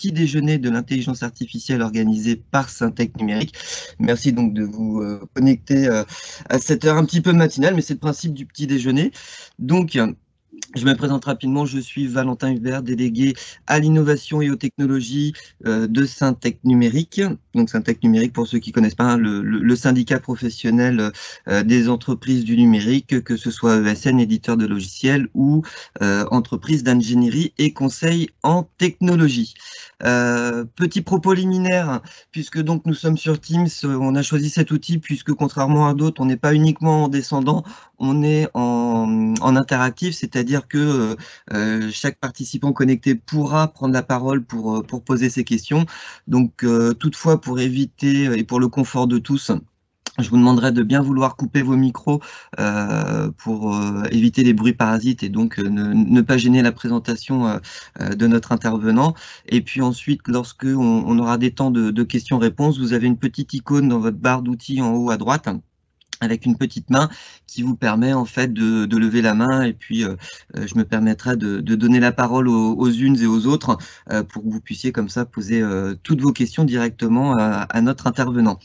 petit déjeuner de l'intelligence artificielle organisé par Syntec Numérique. Merci donc de vous connecter à cette heure un petit peu matinale, mais c'est le principe du petit déjeuner. Donc, je me présente rapidement, je suis Valentin Hubert, délégué à l'innovation et aux technologies de Syntec Numérique. Donc Syntec Numérique, pour ceux qui ne connaissent pas, hein, le syndicat professionnel des entreprises du numérique, que ce soit ESN, éditeur de logiciels, ou entreprise d'ingénierie et conseil en technologie. Petit propos liminaire, puisque donc nous sommes sur Teams, on a choisi cet outil puisque contrairement à d'autres, on n'est pas uniquement en descendant, on est en interactif, c'est-à-dire que chaque participant connecté pourra prendre la parole pour poser ses questions. Donc toutefois, pour éviter et pour le confort de tous, je vous demanderai de bien vouloir couper vos micros pour éviter les bruits parasites et donc ne pas gêner la présentation de notre intervenant. Et puis ensuite, lorsque on aura des temps de questions-réponses, vous avez une petite icône dans votre barre d'outils en haut à droite avec une petite main qui vous permet en fait de lever la main, et puis je me permettrai de donner la parole aux unes et aux autres pour que vous puissiez comme ça poser toutes vos questions directement à notre intervenant.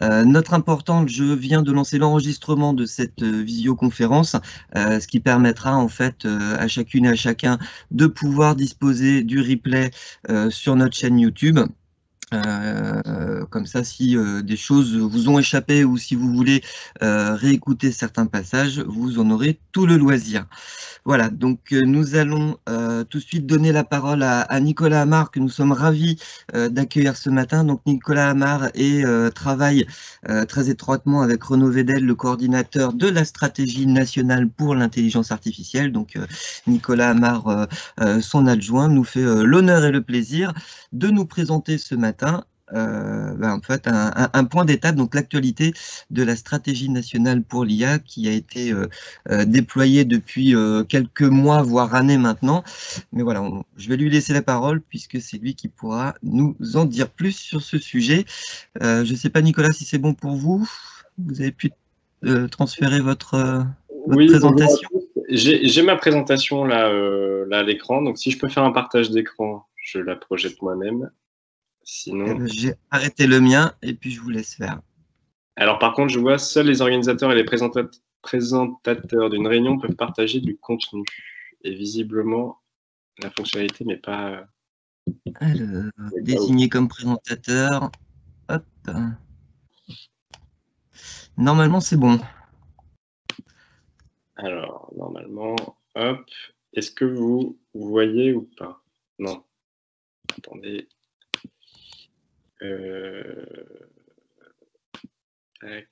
Note importante, je viens de lancer l'enregistrement de cette visioconférence, ce qui permettra en fait à chacune et à chacun de pouvoir disposer du replay sur notre chaîne YouTube. Comme ça, si des choses vous ont échappé ou si vous voulez réécouter certains passages, vous en aurez tout le loisir. Voilà, donc nous allons tout de suite donner la parole à Nicolas Amar, que nous sommes ravis d'accueillir ce matin. Donc Nicolas Amar travaille très étroitement avec Renaud Vedel, le coordinateur de la stratégie nationale pour l'intelligence artificielle. Donc Nicolas Amar, son adjoint, nous fait l'honneur et le plaisir de nous présenter ce matin en fait un point d'étape, donc l'actualité de la stratégie nationale pour l'IA qui a été déployée depuis quelques mois, voire années maintenant. Mais voilà, je vais lui laisser la parole puisque c'est lui qui pourra nous en dire plus sur ce sujet. Je ne sais pas, Nicolas, si c'est bon pour vous. Vous avez pu transférer votre présentation. J'ai ma présentation là à l'écran, donc si je peux faire un partage d'écran, je la projette moi-même. Sinon... J'ai arrêté le mien et puis je vous laisse faire. Alors par contre, je vois seuls les organisateurs et les présentateurs d'une réunion peuvent partager du contenu. Et visiblement, la fonctionnalité n'est pas... Alors, désigné comme présentateur. Hop. Normalement, c'est bon. Alors, normalement, hop. Est-ce que vous voyez ou pas? Non. Attendez. Tac.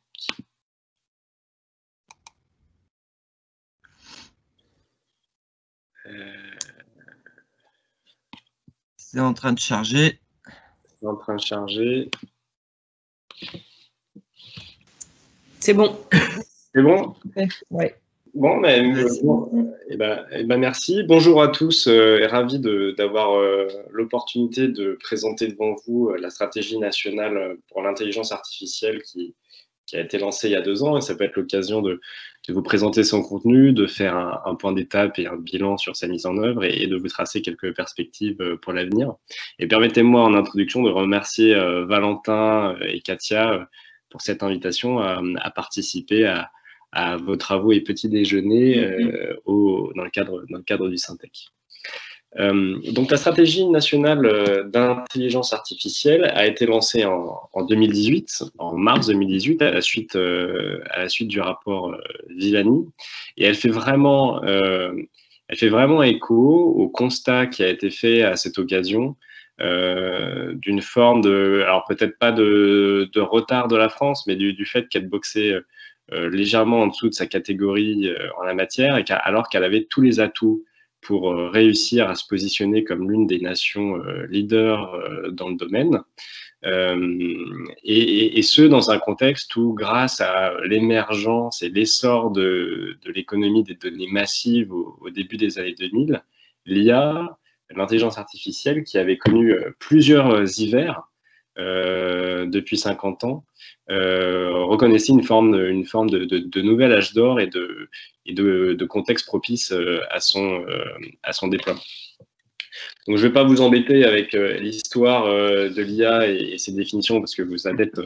C'est en train de charger. C'est en train de charger. C'est bon. C'est bon? Ouais. Bon, merci. Bonjour à tous. Ravi d'avoir l'opportunité de présenter devant vous la stratégie nationale pour l'intelligence artificielle qui a été lancée il y a 2 ans. Et ça peut être l'occasion de vous présenter son contenu, de faire un point d'étape et un bilan sur sa mise en œuvre et de vous tracer quelques perspectives pour l'avenir. Et permettez-moi en introduction de remercier Valentin et Katia pour cette invitation à participer à vos travaux et petits déjeuners dans le cadre du Syntec. Donc la stratégie nationale d'intelligence artificielle a été lancée en 2018, en mars 2018, à la suite du rapport Villani, et elle fait vraiment écho au constat qui a été fait à cette occasion d'une forme de, alors peut-être pas de retard de la France, mais du fait qu'elle boxait légèrement en dessous de sa catégorie en la matière, et alors qu'elle avait tous les atouts pour réussir à se positionner comme l'une des nations leaders dans le domaine, et ce, dans un contexte où, grâce à l'émergence et l'essor de l'économie des données massives au début des années 2000, l'IA, l'intelligence artificielle, qui avait connu plusieurs hivers depuis 50 ans, reconnaissait une forme de nouvel âge d'or et de contexte propice à son déploiement. Donc, je ne vais pas vous embêter avec l'histoire de l'IA et ses définitions, parce que vous êtes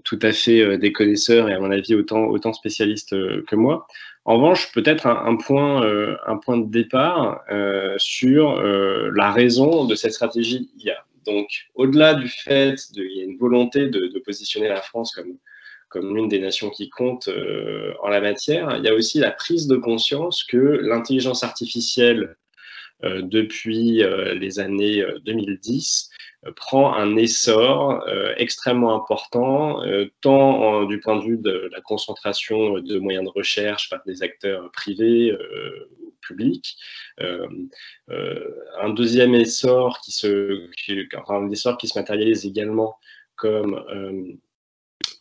tout à fait des connaisseurs et à mon avis autant spécialistes que moi. En revanche, peut-être un point de départ sur la raison de cette stratégie IA. Donc, au-delà du fait qu'il y a une volonté de positionner la France comme l'une des nations qui compte en la matière, il y a aussi la prise de conscience que l'intelligence artificielle depuis les années 2010 prend un essor extrêmement important, tant du point de vue de la concentration de moyens de recherche par des acteurs privés ou publics. Un deuxième essor qui se matérialise également comme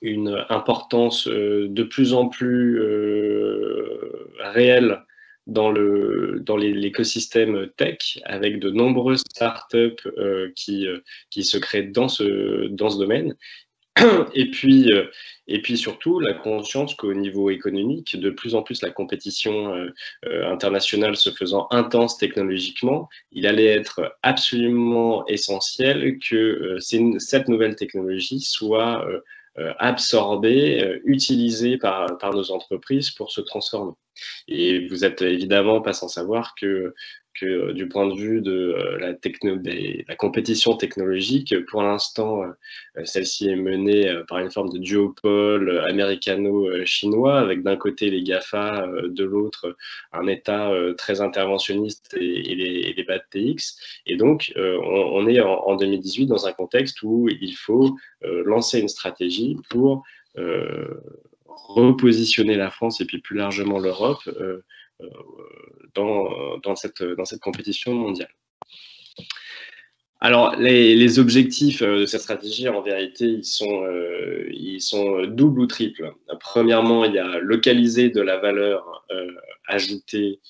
une importance de plus en plus réelle dans l'écosystème tech, avec de nombreuses startups qui se créent dans ce domaine. Et puis surtout, la conscience qu'au niveau économique, de plus en plus la compétition internationale se faisant intense technologiquement, il allait être absolument essentiel que cette nouvelle technologie soit absorbée, utilisée par nos entreprises pour se transformer. Et vous êtes évidemment pas sans savoir que du point de vue de la compétition technologique, pour l'instant, celle-ci est menée par une forme de duopole américano-chinois, avec d'un côté les GAFA, de l'autre un État très interventionniste et les bad TX. Et donc, on est en 2018 dans un contexte où il faut lancer une stratégie pour repositionner la France et puis plus largement l'Europe dans cette compétition mondiale. Alors, les objectifs de cette stratégie, en vérité, ils sont doubles ou triples. Premièrement, il y a localiser de la valeur ajoutée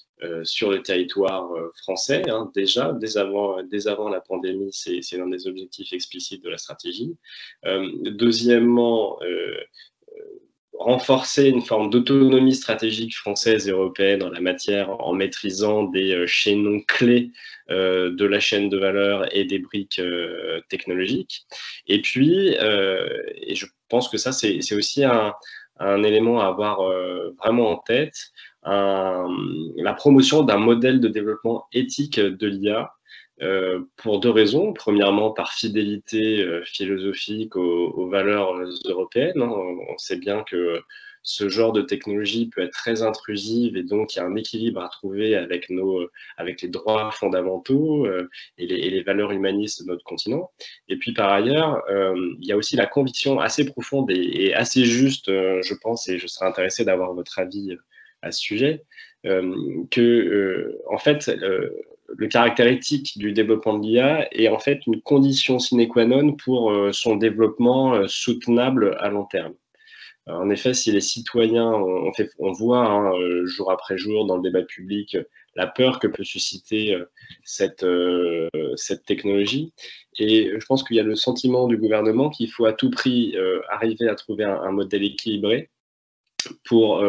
sur le territoire français. Déjà, dès avant la pandémie, c'est l'un des objectifs explicites de la stratégie. Deuxièmement, renforcer une forme d'autonomie stratégique française et européenne en la matière, en maîtrisant des chaînons clés de la chaîne de valeur et des briques technologiques. Et puis, et je pense que ça, c'est aussi un élément à avoir vraiment en tête, la promotion d'un modèle de développement éthique de l'IA, pour deux raisons. Premièrement, par fidélité philosophique aux valeurs européennes. On sait bien que ce genre de technologie peut être très intrusive et donc il y a un équilibre à trouver avec les droits fondamentaux et les valeurs humanistes de notre continent. Et puis par ailleurs, il y a aussi la conviction assez profonde et assez juste, je pense, et je serais intéressé d'avoir votre avis à ce sujet, que en fait, le caractère éthique du développement de l'IA est en fait une condition sine qua non pour son développement soutenable à long terme. En effet, si les citoyens, on voit jour après jour dans le débat public la peur que peut susciter cette technologie, et je pense qu'il y a le sentiment du gouvernement qu'il faut à tout prix arriver à trouver un modèle équilibré pour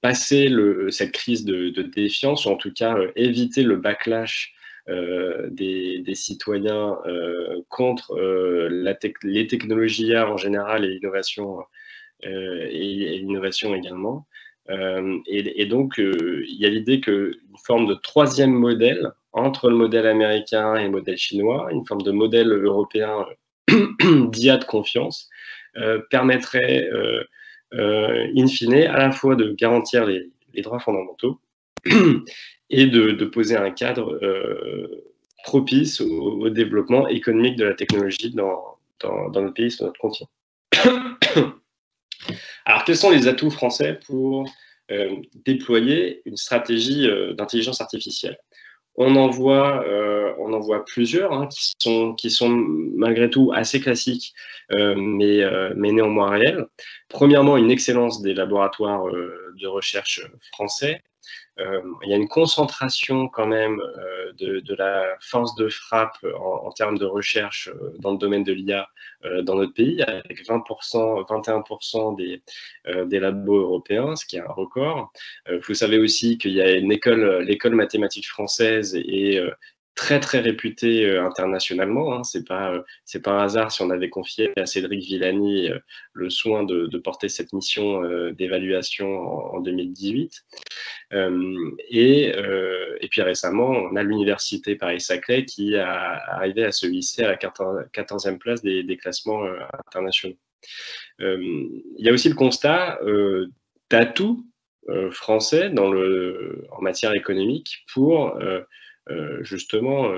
passer cette crise de défiance, ou en tout cas éviter le backlash des citoyens contre les technologies IA en général et l'innovation également. Et donc, il y a l'idée qu'une forme de troisième modèle entre le modèle américain et le modèle chinois, une forme de modèle européen d'IA de confiance, permettrait in fine, à la fois de garantir les droits fondamentaux et de poser un cadre propice au développement économique de la technologie dans notre pays, sur notre continent. Alors, quels sont les atouts français pour déployer une stratégie d'intelligence artificielle ? On en voit plusieurs qui sont malgré tout assez classiques, mais néanmoins réels. Premièrement, une excellence des laboratoires de recherche français. Il y a une concentration quand même de la force de frappe en termes de recherche dans le domaine de l'IA dans notre pays, avec 21% des labos européens, ce qui est un record. Vous savez aussi qu'il y a l'école mathématique française et très très réputé internationalement. Hein. C'est pas un hasard si on avait confié à Cédric Villani le soin de porter cette mission d'évaluation en 2018. Et puis récemment, on a l'université Paris-Saclay qui a arrivé à se hisser à la 14e place des classements internationaux. Il y a aussi le constat d'atouts français en matière économique pour justement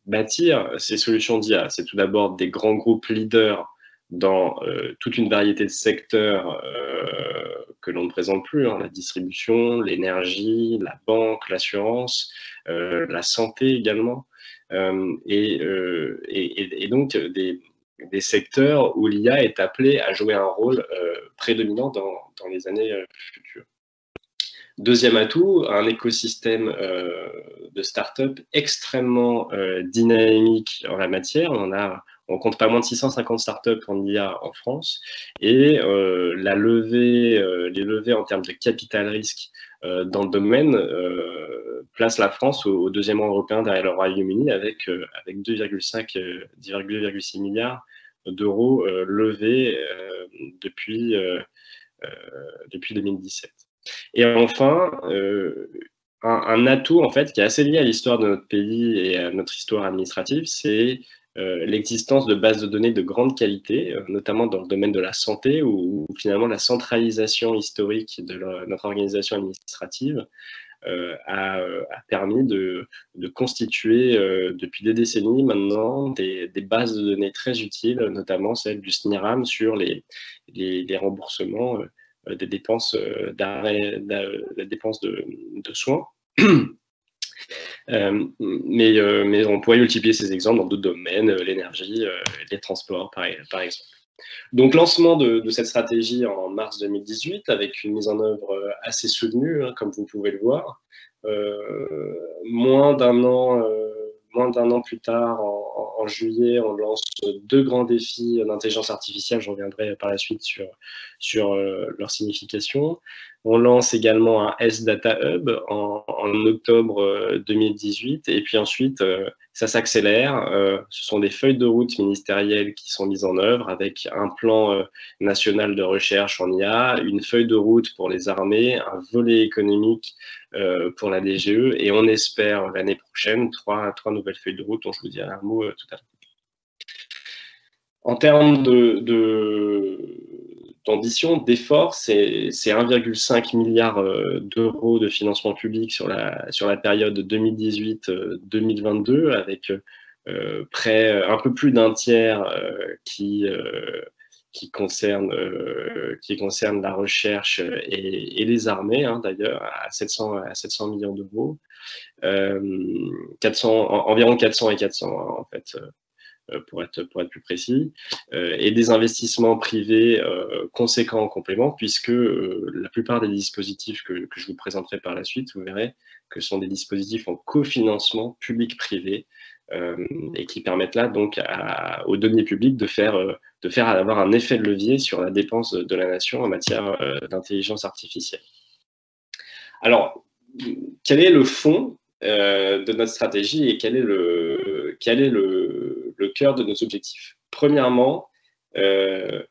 bâtir ces solutions d'IA. C'est tout d'abord des grands groupes leaders dans toute une variété de secteurs que l'on ne présente plus, hein, la distribution, l'énergie, la banque, l'assurance, la santé également, et donc des secteurs où l'IA est appelée à jouer un rôle prédominant dans les années futures. Deuxième atout, un écosystème de start-up extrêmement dynamique en la matière. On compte pas moins de 650 startups en IA en France, et les levées en termes de capital risque dans le domaine place la France au deuxième rang européen derrière le Royaume-Uni avec 2,6 milliards d'euros levés depuis 2017. Et enfin, un atout en fait qui est assez lié à l'histoire de notre pays et à notre histoire administrative, c'est l'existence de bases de données de grande qualité, notamment dans le domaine de la santé, où finalement la centralisation historique de notre organisation administrative a permis de constituer depuis des décennies maintenant des bases de données très utiles, notamment celle du SNIRAM sur les remboursements des dépenses de soins. Mais on pourrait multiplier ces exemples dans d'autres domaines, l'énergie, les transports par exemple. Donc lancement de cette stratégie en mars 2018 avec une mise en œuvre assez soutenue, hein, comme vous pouvez le voir. Moins d'un an plus tard, en juillet, on lance 2 grands défis d'intelligence artificielle. Je reviendrai par la suite sur leur signification. On lance également un S-Data Hub en octobre 2018. Et puis ensuite, ça s'accélère. Ce sont des feuilles de route ministérielles qui sont mises en œuvre avec un plan national de recherche en IA, une feuille de route pour les armées, un volet économique pour la DGE, et on espère l'année prochaine 3 nouvelles feuilles de route dont je vous dirai un mot tout à l'heure. En termes d'ambition, d'effort, c'est 1,5 milliard d'euros de financement public sur la période 2018-2022, avec un peu plus d'un tiers qui concerne la recherche et les armées, hein, d'ailleurs, à 700 millions d'euros, environ 400 et 400 hein, en fait, pour être plus précis, et des investissements privés conséquents en complément, puisque la plupart des dispositifs que je vous présenterai par la suite, vous verrez que ce sont des dispositifs en cofinancement public-privé, et qui permettent là donc aux deniers publics de faire avoir un effet de levier sur la dépense de la nation en matière d'intelligence artificielle. Alors, quel est le fond de notre stratégie et quel est le cœur de nos objectifs? Premièrement, il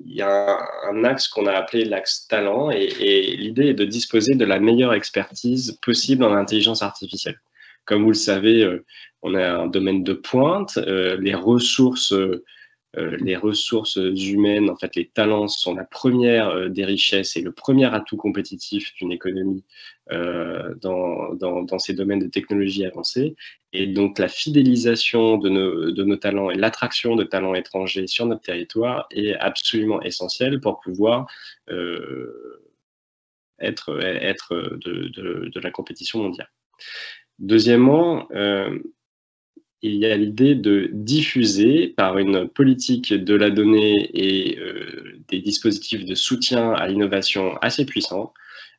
y a un axe qu'on a appelé l'axe talent, et l'idée est de disposer de la meilleure expertise possible en intelligence artificielle. Comme vous le savez, on a un domaine de pointe, les ressources humaines, en fait, les talents sont la première des richesses et le premier atout compétitif d'une économie dans ces domaines de technologie avancée. Et donc, la fidélisation de nos talents et l'attraction de talents étrangers sur notre territoire est absolument essentielle pour pouvoir être de la compétition mondiale. Deuxièmement, il y a l'idée de diffuser par une politique de la donnée et des dispositifs de soutien à l'innovation assez puissants,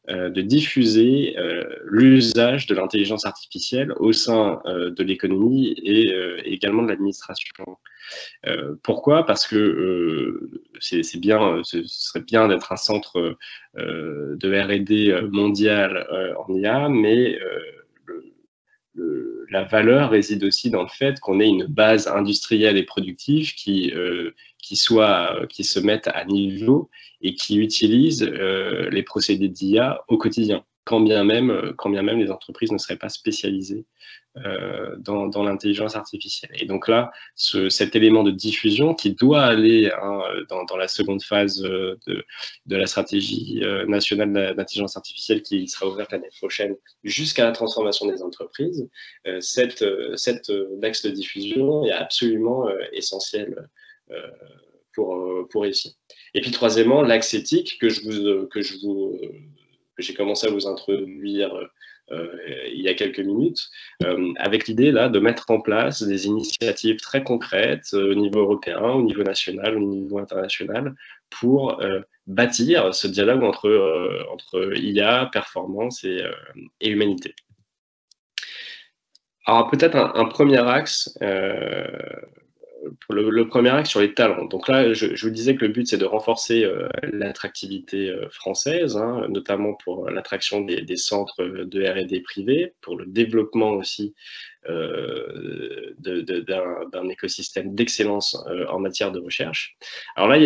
de diffuser l'usage de l'intelligence artificielle au sein de l'économie et également de l'administration. Pourquoi? Parce que ce serait bien d'être un centre de R&D mondial en IA, mais la valeur réside aussi dans le fait qu'on ait une base industrielle et productive qui se mettent à niveau et qui utilisent les procédés d'IA au quotidien, quand bien même les entreprises ne seraient pas spécialisées dans l'intelligence artificielle. Et donc là, cet élément de diffusion qui doit aller dans la seconde phase de la stratégie nationale d'intelligence artificielle qui sera ouverte l'année prochaine jusqu'à la transformation des entreprises, cet axe de diffusion est absolument essentiel pour réussir. Et puis troisièmement, l'axe éthique que j'ai commencé à vous introduire il y a quelques minutes, avec l'idée là de mettre en place des initiatives très concrètes au niveau européen, au niveau national, au niveau international, pour bâtir ce dialogue entre IA, performance et humanité. Alors peut-être un premier axe, pour le premier axe sur les talents. Donc là, je vous disais que le but, c'est de renforcer l'attractivité française, hein, notamment pour l'attraction des centres de R&D privés, pour le développement aussi d'un écosystème d'excellence en matière de recherche. Alors là,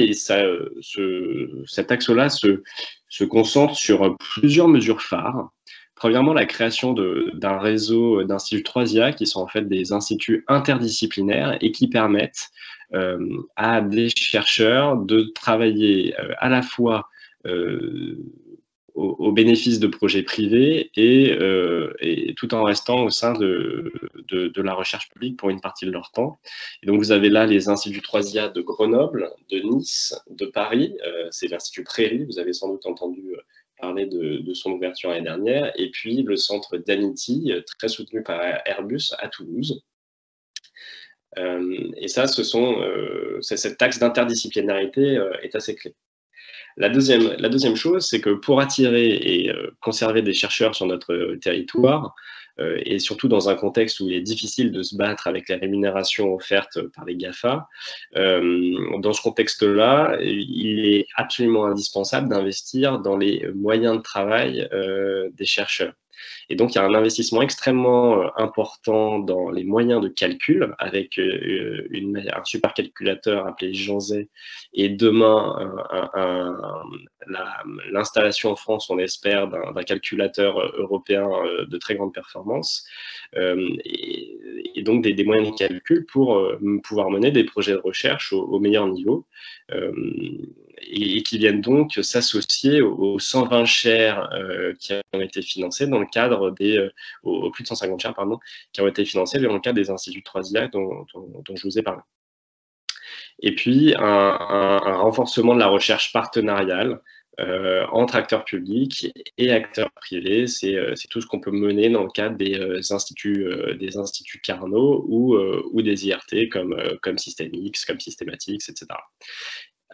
cet axe-là se concentre sur plusieurs mesures phares. Premièrement, la création d'un réseau d'instituts 3IA qui sont en fait des instituts interdisciplinaires et qui permettent à des chercheurs de travailler à la fois au bénéfice de projets privés et tout en restant au sein de la recherche publique pour une partie de leur temps. Et donc vous avez là les instituts 3IA de Grenoble, de Nice, de Paris, c'est l'Institut Prairie, vous avez sans doute entendu parler de son ouverture l'année dernière, et puis le centre d'Amity, très soutenu par Airbus à Toulouse. Et ça, cet axe d'interdisciplinarité est assez clé. La deuxième chose, c'est que pour attirer et conserver des chercheurs sur notre territoire, et surtout dans un contexte où il est difficile de se battre avec les rémunérations offertes par les GAFA, dans ce contexte-là, il est absolument indispensable d'investir dans les moyens de travail des chercheurs. Et donc, il y a un investissement extrêmement important dans les moyens de calcul avec un supercalculateur appelé Janzé et demain l'installation en France, on espère, d'un calculateur européen de très grande performance et donc des moyens de calcul pour pouvoir mener des projets de recherche au meilleur niveau. Et qui viennent donc s'associer aux 120 chaires qui ont été financées dans le cadre aux plus de 150 chaires, pardon, qui ont été financées dans le cadre des instituts 3IA dont je vous ai parlé. Et puis, un renforcement de la recherche partenariale entre acteurs publics et acteurs privés. C'est tout ce qu'on peut mener dans le cadre des instituts Carnot ou des IRT comme Systemix, comme Systematics, etc.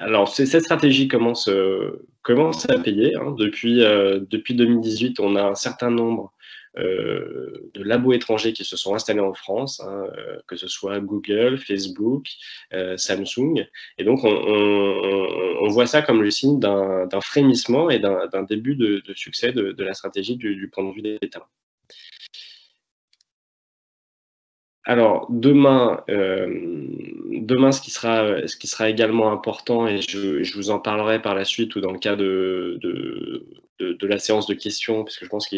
Alors, cette stratégie commence à payer. Hein. Depuis 2018, on a un certain nombre de labos étrangers qui se sont installés en France, hein, que ce soit Google, Facebook, Samsung. Et donc, on voit ça comme le signe d'un frémissement et d'un début de succès de la stratégie du point de vue des talents. Alors, demain, ce qui sera également important, et je vous en parlerai par la suite ou dans le cas de la séance de questions, parce que je pense que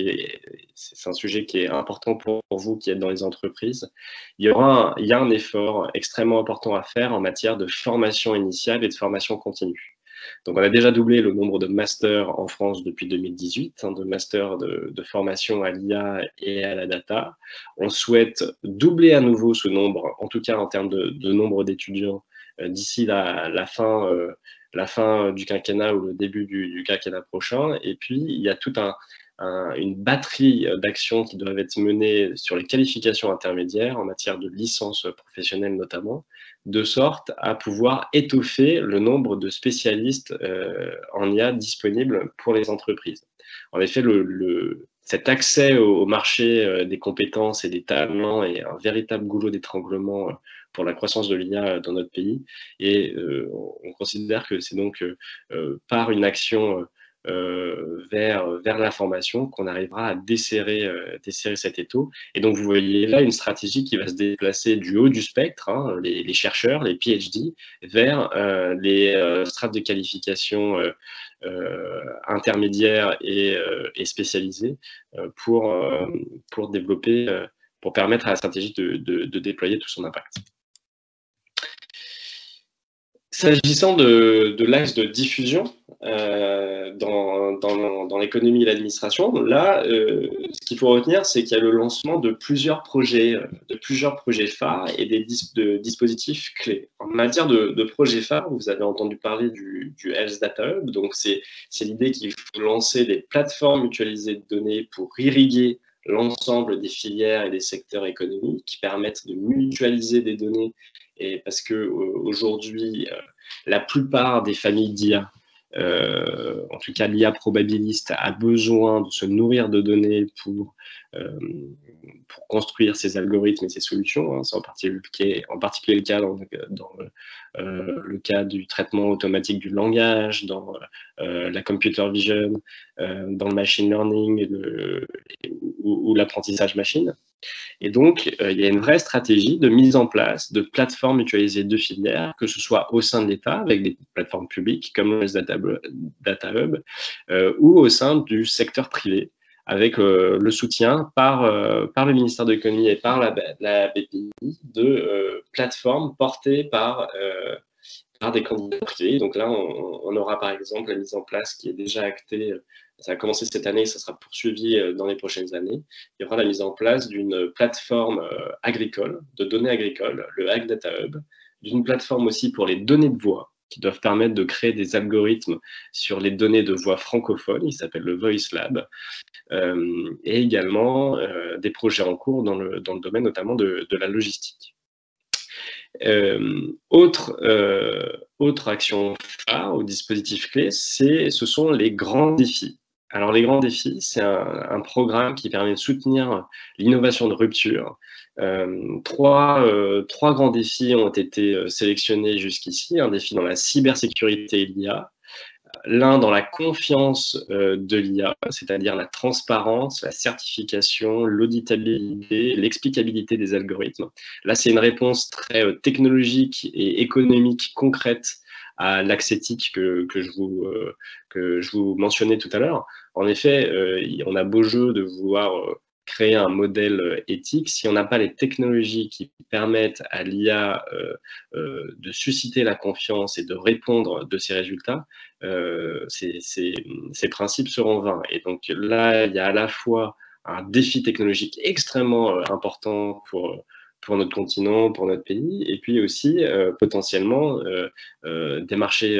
c'est un sujet qui est important pour vous qui êtes dans les entreprises, il y a un effort extrêmement important à faire en matière de formation initiale et de formation continue. Donc, on a déjà doublé le nombre de masters en France depuis 2018, hein, de masters de formation à l'IA et à la data. On souhaite doubler à nouveau ce nombre, en tout cas en termes de nombre d'étudiants, d'ici la fin du quinquennat ou le début du quinquennat prochain. Et puis, il y a toute une batterie d'actions qui doivent être menées sur les qualifications intermédiaires en matière de licence professionnelle notamment, de sorte à pouvoir étoffer le nombre de spécialistes en IA disponibles pour les entreprises. En effet, cet accès au marché des compétences et des talents est un véritable goulot d'étranglement pour la croissance de l'IA dans notre pays. Et on considère que c'est donc par une action vers l'information qu'on arrivera à desserrer cet étau. Et donc, vous voyez là une stratégie qui va se déplacer du haut du spectre, hein, les chercheurs, les PhD, vers les strates de qualification intermédiaires et spécialisées pour développer, pour permettre à la stratégie de déployer tout son impact. S'agissant de l'axe de diffusion dans l'économie et l'administration, là, ce qu'il faut retenir, c'est qu'il y a le lancement de plusieurs projets phares et de dispositifs clés. En matière de projets phares, vous avez entendu parler du Health Data Hub. Donc, c'est l'idée qu'il faut lancer des plateformes mutualisées de données pour irriguer l'ensemble des filières et des secteurs économiques qui permettent de mutualiser des données. Et parce que aujourd'hui, la plupart des familles d'IA, en tout cas l'IA probabiliste, a besoin de se nourrir de données pour construire ses algorithmes et ses solutions. Hein. C'est en particulier le cas dans le cas du traitement automatique du langage, dans la computer vision, dans le machine learning ou l'apprentissage machine. Et donc, il y a une vraie stratégie de mise en place de plateformes mutualisées de filières, que ce soit au sein de l'État, avec des plateformes publiques comme le Data Hub, ou au sein du secteur privé, avec le soutien par le ministère de l'économie et par la BPI de plateformes portées par des candidats privés. Donc là, on aura par exemple la mise en place qui est déjà actée, ça a commencé cette année, ça sera poursuivi dans les prochaines années. Il y aura la mise en place d'une plateforme agricole, de données agricoles, le Ag Data Hub, d'une plateforme aussi pour les données de voix, qui doivent permettre de créer des algorithmes sur les données de voix francophones, il s'appelle le Voice Lab, et également des projets en cours dans le domaine notamment de la logistique. Autre action phare ou dispositif clé, ce sont les grands défis. Alors les grands défis, c'est un programme qui permet de soutenir l'innovation de rupture. Trois grands défis ont été sélectionnés jusqu'ici, un défi dans la cybersécurité et l'IA, l'un dans la confiance de l'IA, c'est-à-dire la transparence, la certification, l'auditabilité, l'explicabilité des algorithmes. Là, c'est une réponse très technologique et économique concrète à l'axe éthique que je vous mentionnais tout à l'heure. En effet, on a beau jeu de vouloir créer un modèle éthique, si on n'a pas les technologies qui permettent à l'IA de susciter la confiance et de répondre de ses résultats, ces principes seront vains. Et donc là, il y a à la fois un défi technologique extrêmement important pour notre continent, pour notre pays, et puis aussi potentiellement des marchés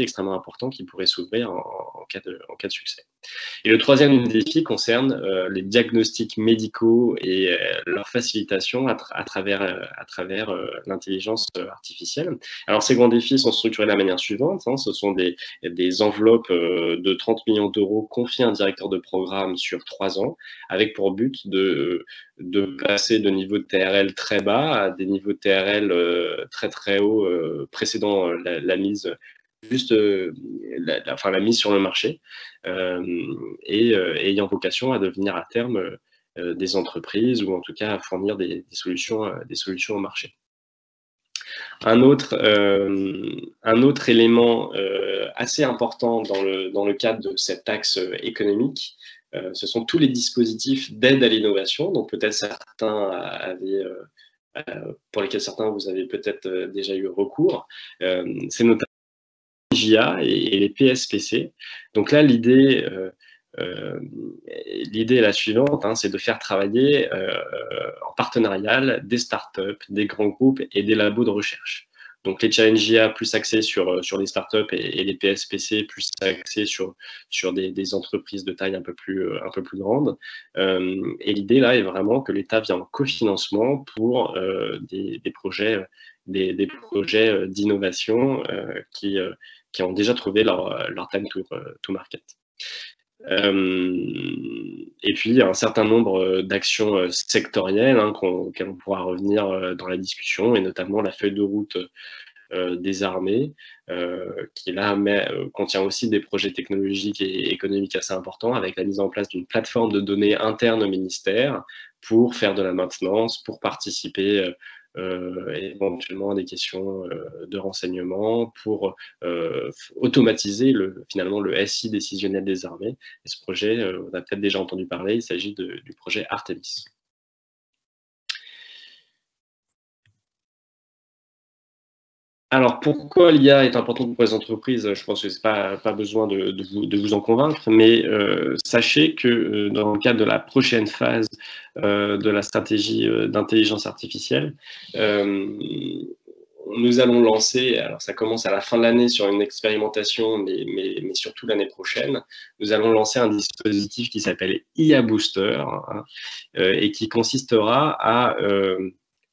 extrêmement importants qui pourraient s'ouvrir en cas de succès. Et le troisième défi concerne les diagnostics médicaux et leur facilitation à travers l'intelligence artificielle. Alors, ces grands défis sont structurés de la manière suivante. Hein, ce sont des enveloppes de 30 millions d'euros confiées à un directeur de programme sur 3 ans, avec pour but de passer de niveaux de TRL très bas à des niveaux de TRL très très hauts précédant la mise la mise sur le marché et ayant vocation à devenir à terme des entreprises ou en tout cas à fournir des solutions au marché. Un autre élément assez important dans le cadre de cet axe économique, ce sont tous les dispositifs d'aide à l'innovation, donc peut-être pour lesquels certains vous avez peut-être déjà eu recours. C'est notamment JA et les PSPC. Donc là, l'idée est la suivante, hein, c'est de faire travailler en partenariat des startups, des grands groupes et des labos de recherche. Donc les Challenge IA plus axés sur les startups et les PSPC plus axés sur des entreprises de taille un peu plus grande. Et l'idée là est vraiment que l'État vient en cofinancement pour des projets d'innovation qui ont déjà trouvé leur time to market. Et puis, il y a un certain nombre d'actions sectorielles auxquelles on pourra revenir dans la discussion, et notamment la feuille de route des armées, qui là contient aussi des projets technologiques et économiques assez importants, avec la mise en place d'une plateforme de données interne au ministère pour faire de la maintenance, pour participer éventuellement à des questions de renseignement, pour automatiser finalement le SI décisionnel des armées. Et ce projet, on a peut-être déjà entendu parler, il s'agit du projet Artemis. Alors, pourquoi l'IA est importante pour les entreprises? Je pense que ce n'est pas besoin de vous en convaincre, mais sachez que dans le cadre de la prochaine phase de la stratégie d'intelligence artificielle, nous allons lancer, alors ça commence à la fin de l'année sur une expérimentation, mais surtout l'année prochaine, nous allons lancer un dispositif qui s'appelle IA Booster, hein, et qui consistera à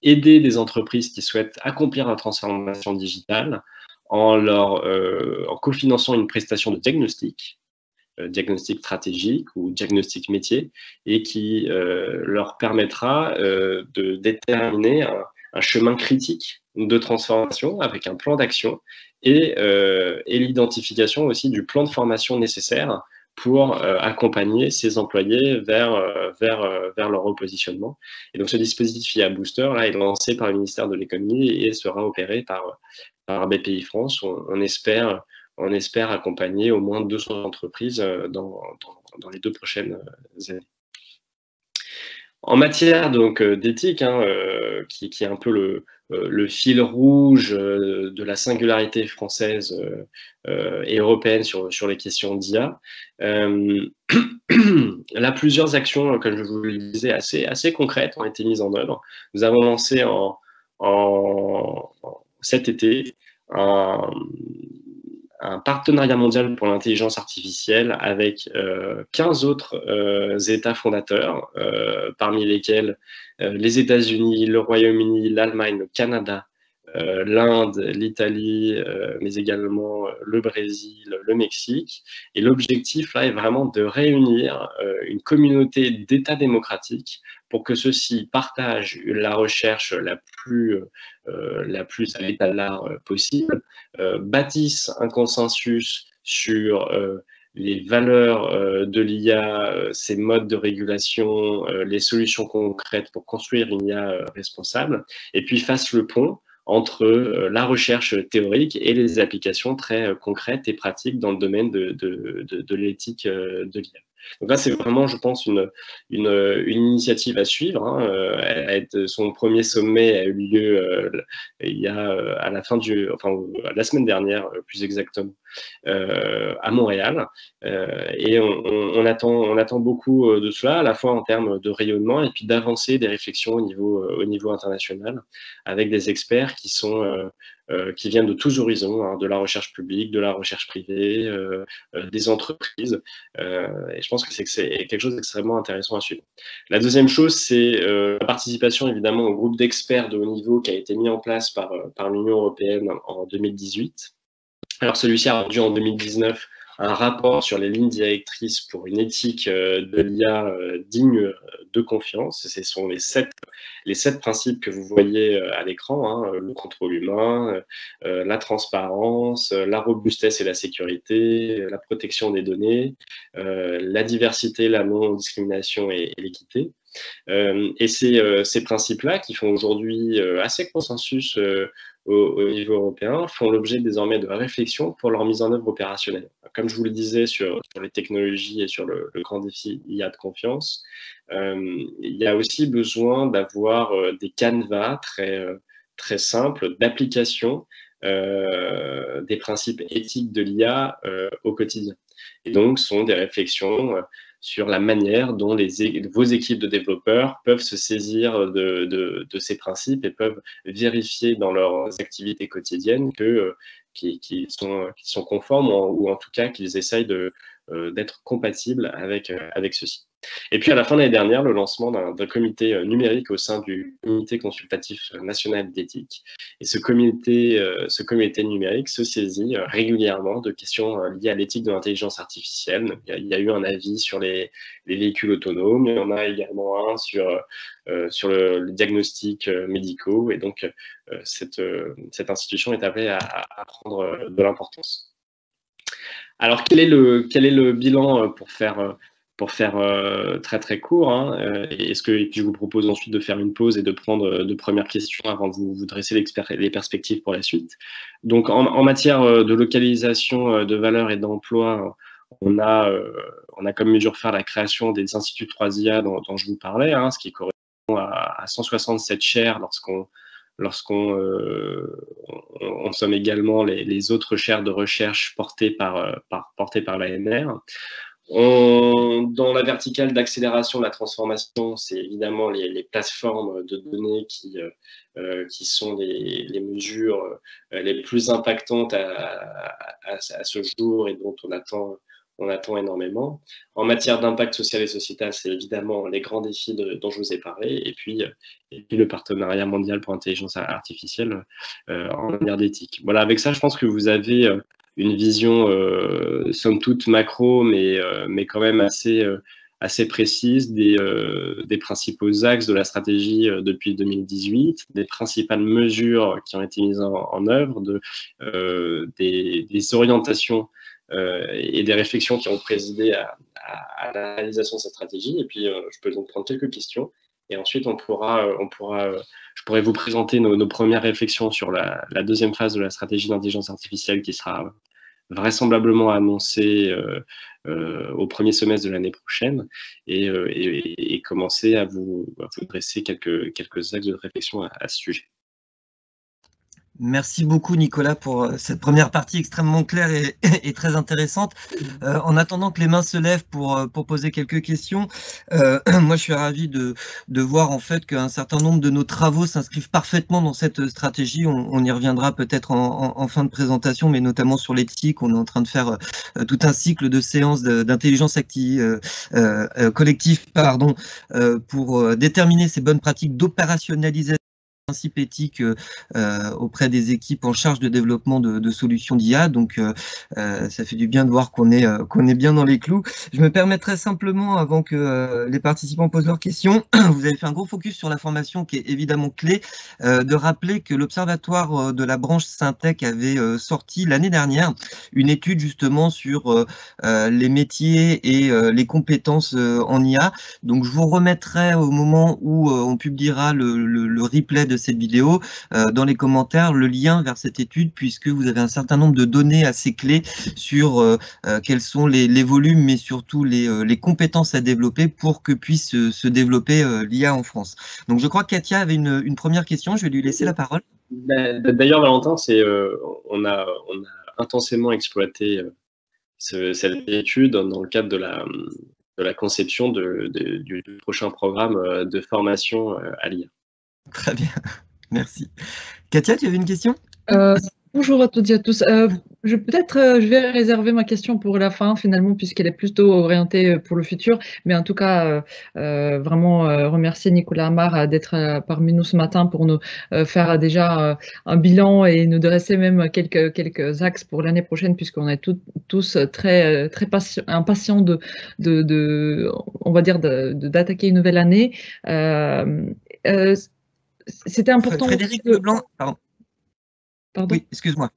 aider des entreprises qui souhaitent accomplir la transformation digitale en cofinançant une prestation de diagnostic, diagnostic stratégique ou diagnostic métier, et qui leur permettra de déterminer un chemin critique de transformation avec un plan d'action et l'identification aussi du plan de formation nécessaire pour accompagner ces employés vers leur repositionnement. Et donc ce dispositif IA Booster là, est lancé par le ministère de l'économie et sera opéré par BPI France. On espère accompagner au moins 200 entreprises dans les 2 prochaines années. En matière donc d'éthique, hein, qui est un peu le fil rouge de la singularité française et européenne sur les questions d'IA, là, plusieurs actions, comme je vous le disais, assez concrètes ont été mises en œuvre. Nous avons lancé cet été un partenariat mondial pour l'intelligence artificielle avec 15 autres États fondateurs, parmi lesquels les États-Unis, le Royaume-Uni, l'Allemagne, le Canada, l'Inde, l'Italie, mais également le Brésil, le Mexique. Et l'objectif là est vraiment de réunir une communauté d'États démocratiques pour que ceux-ci partagent la recherche la plus à l'état de l'art possible, bâtissent un consensus sur les valeurs de l'IA, ses modes de régulation, les solutions concrètes pour construire une IA responsable, et puis fassent le pont entre la recherche théorique et les applications très concrètes et pratiques dans le domaine de l'éthique de l'IA. Donc là, c'est vraiment, je pense, une initiative à suivre. Hein. Son premier sommet a eu lieu il y a à la la semaine dernière, plus exactement, à Montréal. Et on attend beaucoup de cela, à la fois en termes de rayonnement et puis d'avancer des réflexions au niveau international, avec des experts qui viennent de tous horizons, hein, de la recherche publique, de la recherche privée, des entreprises. Et je pense que c'est quelque chose d'extrêmement intéressant à suivre. La deuxième chose, c'est la participation évidemment au groupe d'experts de haut niveau qui a été mis en place par l'Union européenne en 2018. Alors celui-ci a rendu en 2019 un rapport sur les lignes directrices pour une éthique de l'IA digne de confiance. Ce sont les sept principes que vous voyez à l'écran, hein, le contrôle humain, la transparence, la robustesse et la sécurité, la protection des données, la diversité, la non-discrimination et l'équité. Et ces principes-là, qui font aujourd'hui assez consensus au niveau européen, font l'objet désormais de réflexions pour leur mise en œuvre opérationnelle. Comme je vous le disais sur les technologies et sur le grand défi IA de confiance, il y a aussi besoin d'avoir des canevas très simples d'application des principes éthiques de l'IA au quotidien. Et donc, ce sont des réflexions sur la manière dont vos équipes de développeurs peuvent se saisir de ces principes et peuvent vérifier dans leurs activités quotidiennes qu'ils sont conformes ou en tout cas qu'ils essayent de d'être compatible avec ceci. Et puis à la fin de l'année dernière, le lancement d'un comité numérique au sein du comité consultatif national d'éthique. Et ce comité numérique se saisit régulièrement de questions liées à l'éthique de l'intelligence artificielle. Il y a eu un avis sur les véhicules autonomes, il y en a également un sur les diagnostics médicaux, et donc cette institution est appelée à prendre de l'importance. Alors quel est le bilan pour faire très très court, hein, et puis je vous propose ensuite de faire une pause et de prendre de premières questions avant de vous dresser les perspectives pour la suite. Donc en matière de localisation de valeur et d'emploi, on a comme mesure phare la création des instituts 3IA dont je vous parlais, hein, ce qui correspond à 167 chaires lorsqu'on somme également les autres chaires de recherche portées par l'ANR. Dans la verticale d'accélération de la transformation, c'est évidemment les plateformes de données qui sont les mesures les plus impactantes à ce jour et dont on attend énormément. En matière d'impact social et sociétal, c'est évidemment les grands défis dont je vous ai parlé, et puis le partenariat mondial pour l'intelligence artificielle en matière d'éthique. Voilà, avec ça, je pense que vous avez une vision somme toute macro, mais quand même assez précise des principaux axes de la stratégie depuis 2018, des principales mesures qui ont été mises en œuvre, des orientations et des réflexions qui ont présidé à la réalisation de cette stratégie. Et puis, je peux donc prendre quelques questions. Et ensuite, je pourrais vous présenter nos premières réflexions sur la deuxième phase de la stratégie d'intelligence artificielle qui sera vraisemblablement annoncée au premier semestre de l'année prochaine, et commencer à vous dresser quelques axes de réflexion à ce sujet. Merci beaucoup Nicolas pour cette première partie extrêmement claire et très intéressante. En attendant que les mains se lèvent pour poser quelques questions, moi je suis ravi de voir en fait qu'un certain nombre de nos travaux s'inscrivent parfaitement dans cette stratégie. On y reviendra peut-être en fin de présentation, mais notamment sur l'éthique. On est en train de faire tout un cycle de séances d'intelligence collective pour déterminer ces bonnes pratiques d'opérationnalisation principe éthique auprès des équipes en charge de développement de solutions d'IA. Donc, ça fait du bien de voir qu'on est bien dans les clous. Je me permettrai simplement, avant que les participants posent leurs questions, vous avez fait un gros focus sur la formation qui est évidemment clé, de rappeler que l'Observatoire de la branche Syntec avait sorti l'année dernière une étude justement sur les métiers et les compétences en IA. Donc, je vous remettrai au moment où on publiera le replay de cette vidéo dans les commentaires le lien vers cette étude, puisque vous avez un certain nombre de données assez clés sur quels sont les volumes, mais surtout les compétences à développer pour que puisse se développer l'IA en France. Donc je crois que Katia avait une première question, je vais lui laisser la parole. D'ailleurs Valentin, on a intensément exploité cette étude dans le cadre de la conception du prochain programme de formation à l'IA. Très bien, merci. Katia, tu avais une question? Bonjour à toutes et à tous. Je vais réserver ma question pour la fin, finalement, puisqu'elle est plutôt orientée pour le futur. Mais en tout cas, vraiment remercier Nicolas Amar d'être parmi nous ce matin pour nous faire déjà un bilan et nous dresser même quelques axes pour l'année prochaine, puisqu'on est tous très impatients on va dire, d'attaquer une nouvelle année. C'était important. Frédéric Leblanc, pardon. Pardon? Oui, excuse-moi.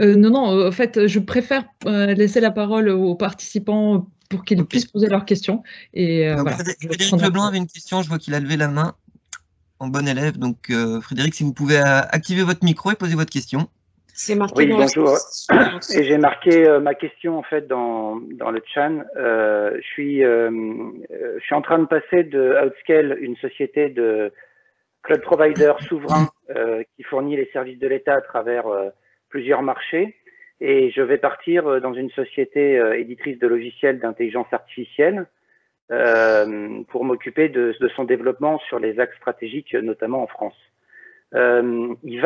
Non, en fait, je préfère laisser la parole aux participants pour qu'ils puissent poser leurs questions. Et, donc, voilà. Frédéric Leblanc avait une question, je vois qu'il a levé la main en bon élève. Donc, Frédéric, si vous pouvez activer votre micro et poser votre question. C'est marqué. Oui, bonjour. Et j'ai marqué ma question en fait dans le chat. Je suis en train de passer de Outscale, une société de cloud provider souverain qui fournit les services de l'État à travers plusieurs marchés, et je vais partir dans une société éditrice de logiciels d'intelligence artificielle pour m'occuper de son développement sur les axes stratégiques, notamment en France. Y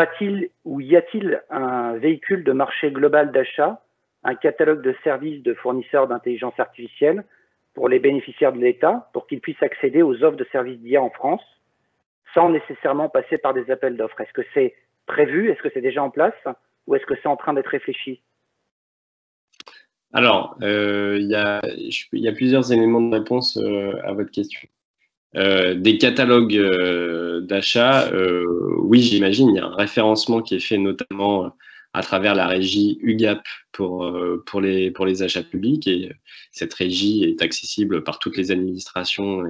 a-t-il un véhicule de marché global d'achat un catalogue de services de fournisseurs d'intelligence artificielle pour les bénéficiaires de l'État, pour qu'ils puissent accéder aux offres de services d'IA en France, sans nécessairement passer par des appels d'offres. Est-ce que c'est prévu? Est-ce que c'est déjà en place? Ou est-ce que c'est en train d'être réfléchi? Alors, il y a plusieurs éléments de réponse à votre question. Des catalogues d'achat, oui, j'imagine, il y a un référencement qui est fait notamment à travers la régie UGAP pour les achats publics, et cette régie est accessible par toutes les administrations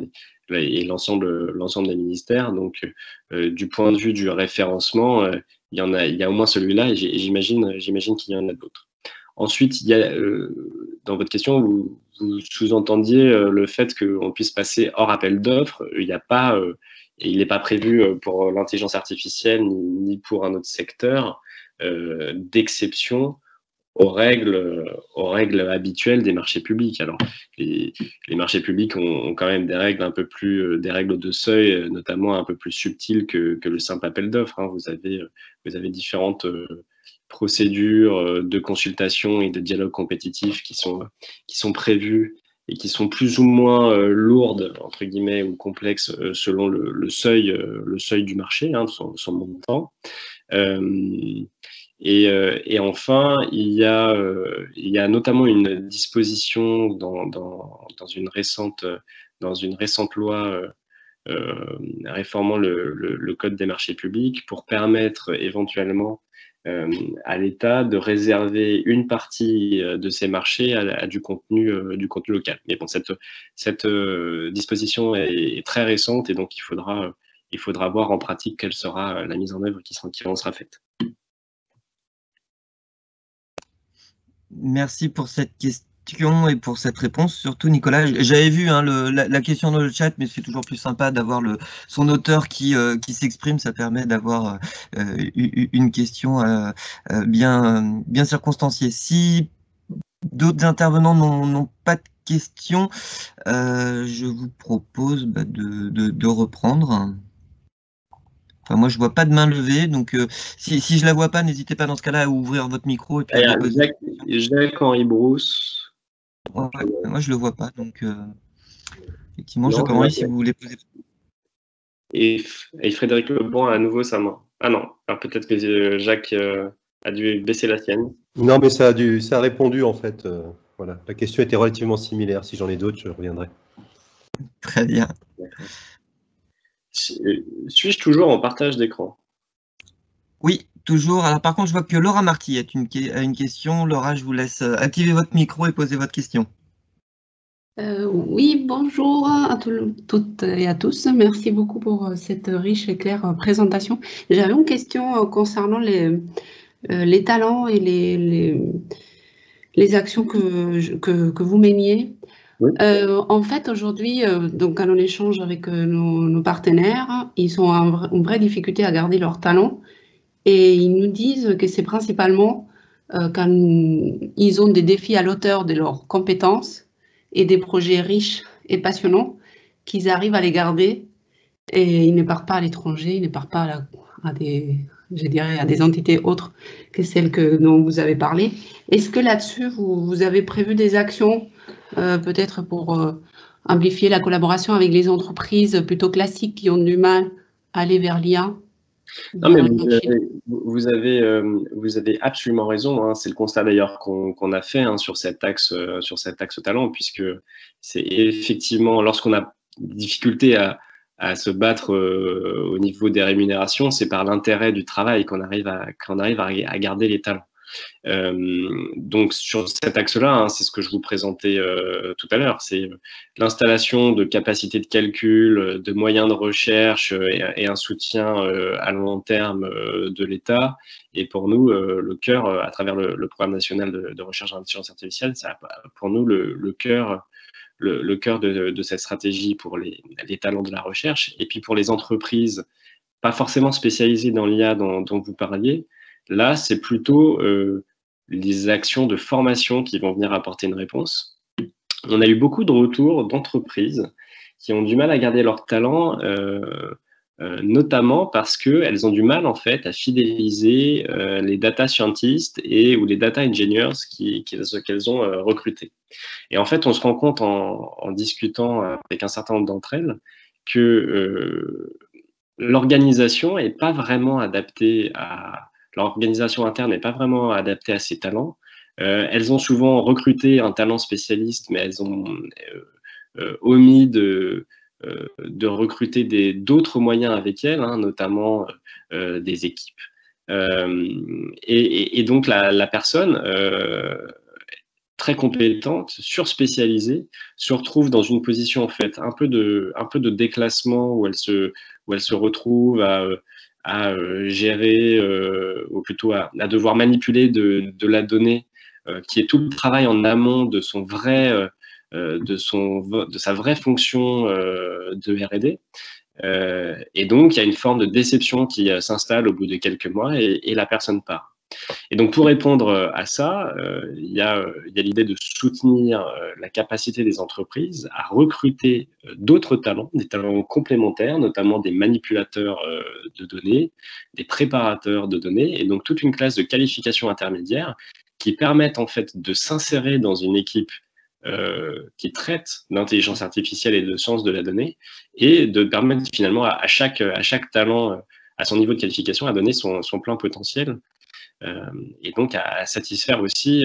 et l'ensemble des ministères. Donc, du point de vue du référencement, il y a au moins celui-là, et j'imagine qu'il y en a d'autres. Ensuite, il y a, dans votre question, vous sous-entendiez le fait qu'on puisse passer hors appel d'offres. Il n'y a pas, et il n'est pas prévu pour l'intelligence artificielle ni pour un autre secteur, d'exception aux règles habituelles des marchés publics. Alors, les marchés publics ont quand même des règles des règles de seuil, notamment un peu plus subtiles que le simple appel d'offres, hein. Vous avez différentes procédures de consultation et de dialogue compétitif qui sont prévues et qui sont plus ou moins lourdes, entre guillemets, ou complexes selon le seuil du marché, hein, son montant. Et enfin, il y a notamment une disposition dans une récente loi réformant le Code des marchés publics pour permettre éventuellement à l'État de réserver une partie de ces marchés à du contenu local. Mais bon, cette disposition est très récente, et donc il faudra voir en pratique quelle sera la mise en œuvre qui en sera faite. Merci pour cette question et pour cette réponse, surtout Nicolas. J'avais vu hein, la question dans le chat, mais c'est toujours plus sympa d'avoir son auteur qui s'exprime. Ça permet d'avoir une question bien circonstanciée. Si d'autres intervenants n'ont pas de questions, je vous propose de reprendre. Enfin, moi, je vois pas de main levée, donc si je la vois pas, n'hésitez pas dans ce cas-là à ouvrir votre micro. Et puis Jacques-Henri Brousse. Ouais, moi, je le vois pas, donc effectivement, Jacques-Henri, si vous voulez poser. Et Frédéric Lebon a à nouveau sa main. Ah non, alors peut-être que Jacques a dû baisser la sienne. Non, mais ça a répondu en fait. Voilà, la question était relativement similaire. Si j'en ai d'autres, je reviendrai. Très bien. Suis-je toujours en partage d'écran? Oui, toujours. Alors par contre, je vois que Laura Marty a une question. Laura, je vous laisse activer votre micro et poser votre question. Oui, bonjour à toutes et à tous. Merci beaucoup pour cette riche et claire présentation. J'avais une question concernant les talents et les actions que vous meniez. Oui. En fait, aujourd'hui, donc quand on échange avec nos partenaires, ils ont une vraie difficulté à garder leurs talents, et ils nous disent que c'est principalement quand ils ont des défis à l'auteur de leurs compétences et des projets riches et passionnants qu'ils arrivent à les garder, et ils ne partent pas à l'étranger, ils ne partent pas à des entités autres que celles dont vous avez parlé. Est-ce que là-dessus, vous avez prévu des actions peut-être pour amplifier la collaboration avec les entreprises plutôt classiques qui ont du mal à aller vers l'IA? Non, mais vous avez absolument raison, hein. C'est le constat d'ailleurs qu'on a fait hein, sur cet axe talent, puisque c'est effectivement, lorsqu'on a des difficultés à se battre au niveau des rémunérations, c'est par l'intérêt du travail qu'on arrive à garder les talents. Donc sur cet axe-là, hein, c'est ce que je vous présentais tout à l'heure, c'est l'installation de capacités de calcul, de moyens de recherche et un soutien à long terme de l'État. Et pour nous, le cœur, à travers le programme national de recherche en intelligence artificielle, c'est pour nous le cœur de cette stratégie pour les talents de la recherche. Et puis pour les entreprises, pas forcément spécialisées dans l'IA dont vous parliez, là, c'est plutôt les actions de formation qui vont venir apporter une réponse. On a eu beaucoup de retours d'entreprises qui ont du mal à garder leur talent notamment parce qu'elles ont du mal en fait à fidéliser les data scientists ou les data engineers qu'elles ont recrutés. Et en fait, on se rend compte en discutant avec un certain nombre d'entre elles que l'organisation n'est pas vraiment adaptée l'organisation interne n'est pas vraiment adaptée à ces talents. Elles ont souvent recruté un talent spécialiste, mais elles ont omis de recruter d'autres moyens avec elles, hein, notamment des équipes. Et donc la personne très compétente, surspécialisée, se retrouve dans une position en fait un peu de déclassement où elle se retrouve à gérer, ou plutôt à devoir manipuler de la donnée, qui est tout le travail en amont de sa vraie fonction de R&D. Et donc, il y a une forme de déception qui s'installe au bout de quelques mois et la personne part. Et donc, pour répondre à ça, il y a l'idée de soutenir la capacité des entreprises à recruter d'autres talents, des talents complémentaires, notamment des manipulateurs de données, des préparateurs de données, et donc toute une classe de qualifications intermédiaires qui permettent en fait de s'insérer dans une équipe qui traite d'intelligence artificielle et de sciences de la donnée, et de permettre finalement à chaque talent, à son niveau de qualification, à donner son plein potentiel. Et donc à satisfaire aussi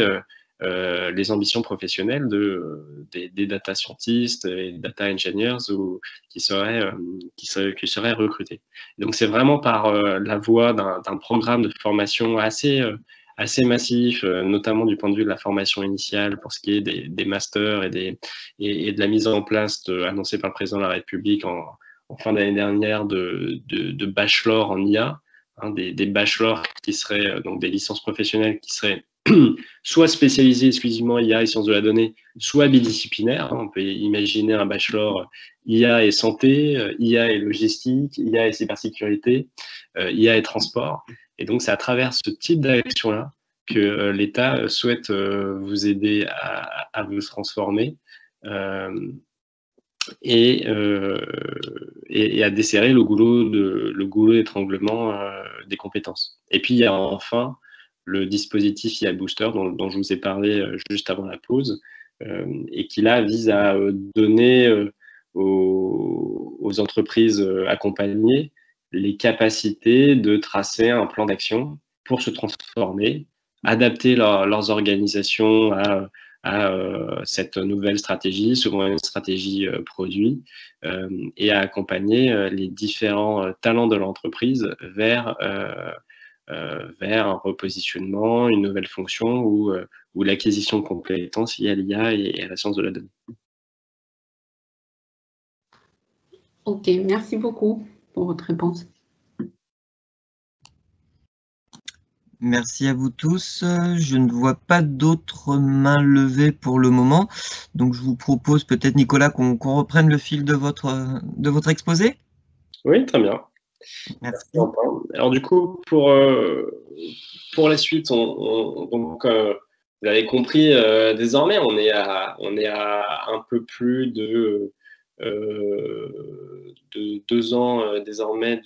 les ambitions professionnelles des data scientists et data engineers qui seraient recrutés. Donc c'est vraiment par la voie d'un programme de formation assez massif, notamment du point de vue de la formation initiale pour ce qui est des masters et de la mise en place annoncée par le président de la République en fin d'année dernière de bachelor en IA. Hein, des bachelors qui seraient donc des licences professionnelles qui seraient soit spécialisées exclusivement IA et sciences de la donnée, soit bidisciplinaires. Hein, on peut imaginer un bachelor IA et santé, IA et logistique, IA et cybersécurité, IA et transport. Et donc, c'est à travers ce type d'action-là que l'État souhaite vous aider à vous transformer. Et à desserrer le goulot d'étranglement des compétences. Et puis, il y a enfin le dispositif IA Booster dont je vous ai parlé juste avant la pause, et qui, là, vise à donner aux entreprises accompagnées les capacités de tracer un plan d'action pour se transformer, adapter leurs organisations à cette nouvelle stratégie, souvent une stratégie produit, et à accompagner les différents talents de l'entreprise vers un repositionnement, une nouvelle fonction ou l'acquisition de compétences liées à l'IA et à la science de la donnée. Ok, merci beaucoup pour votre réponse. Merci à vous tous. Je ne vois pas d'autres mains levées pour le moment. Donc, je vous propose peut-être, Nicolas, qu'on reprenne le fil de votre exposé. Oui, très bien. Merci. Alors, du coup, pour la suite, donc, vous avez compris, désormais, on est à un peu plus de 2 ans désormais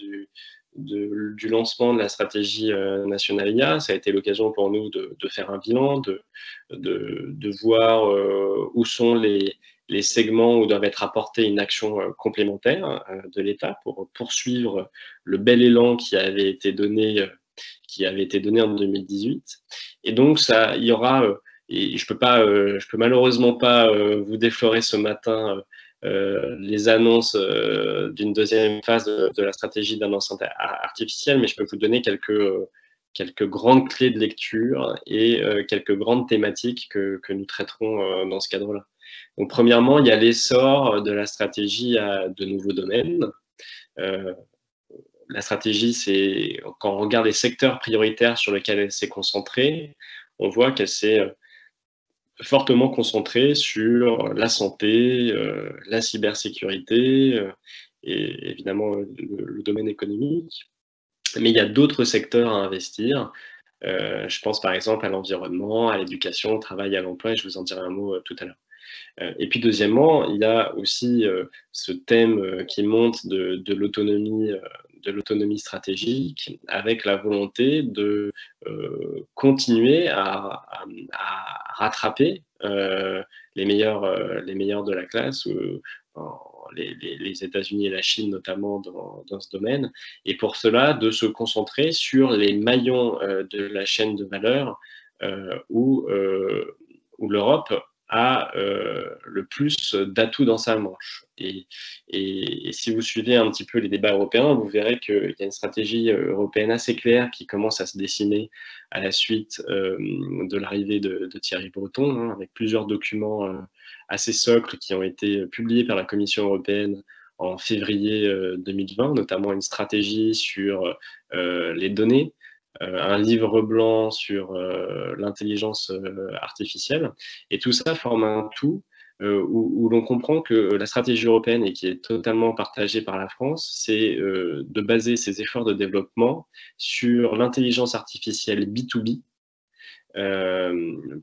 du lancement de la stratégie nationale IA. Ça a été l'occasion pour nous de faire un bilan, de voir où sont les segments où doivent être apportés une action complémentaire de l'État pour poursuivre le bel élan qui avait été donné en 2018. Et donc, il y aura, et je peux malheureusement pas vous déflorer ce matin les annonces d'une deuxième phase de la stratégie d'intelligence artificielle, mais je peux vous donner quelques grandes clés de lecture et quelques grandes thématiques que nous traiterons dans ce cadre-là. Donc, premièrement, il y a l'essor de la stratégie à de nouveaux domaines. La stratégie, c'est quand on regarde les secteurs prioritaires sur lesquels elle s'est concentrée, on voit qu'elle s'est fortement concentrée sur la santé, la cybersécurité et évidemment le domaine économique. Mais il y a d'autres secteurs à investir. Je pense par exemple à l'environnement, à l'éducation, au travail, à l'emploi, et je vous en dirai un mot tout à l'heure. Et puis deuxièmement, il y a aussi ce thème qui monte de l'autonomie stratégique, avec la volonté de continuer à rattraper les meilleurs de la classe, les États-Unis et la Chine notamment dans ce domaine, et pour cela de se concentrer sur les maillons de la chaîne de valeur où l'Europe a le plus d'atouts dans sa manche. Et si vous suivez un petit peu les débats européens, vous verrez qu'il y a une stratégie européenne assez claire qui commence à se dessiner à la suite de l'arrivée de Thierry Breton, hein, avec plusieurs documents assez socles qui ont été publiés par la Commission européenne en février 2020, notamment une stratégie sur les données, un livre blanc sur l'intelligence artificielle. Et tout ça forme un tout où l'on comprend que la stratégie européenne, et qui est totalement partagée par la France, c'est de baser ses efforts de développement sur l'intelligence artificielle B2B,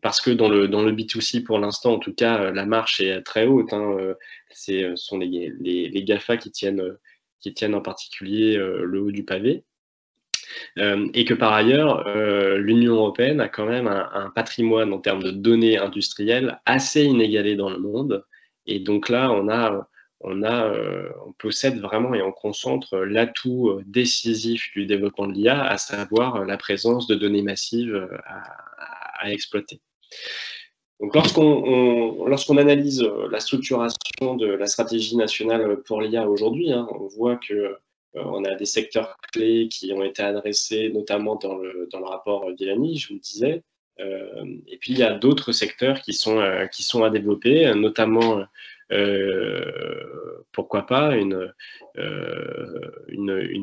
parce que dans le B2C, pour l'instant, en tout cas, la marche est très haute. Hein, ce sont les GAFA qui tiennent en particulier le haut du pavé. Et que par ailleurs, l'Union européenne a quand même un patrimoine en termes de données industrielles assez inégalé dans le monde. Et donc là, on possède vraiment et on concentre l'atout décisif du développement de l'IA, à savoir la présence de données massives à exploiter. Donc lorsqu'on analyse la structuration de la stratégie nationale pour l'IA aujourd'hui, hein, on voit que on a des secteurs clés qui ont été adressés notamment dans le rapport d'Ilani, je vous le disais. Et puis il y a d'autres secteurs qui sont à développer, notamment pourquoi pas une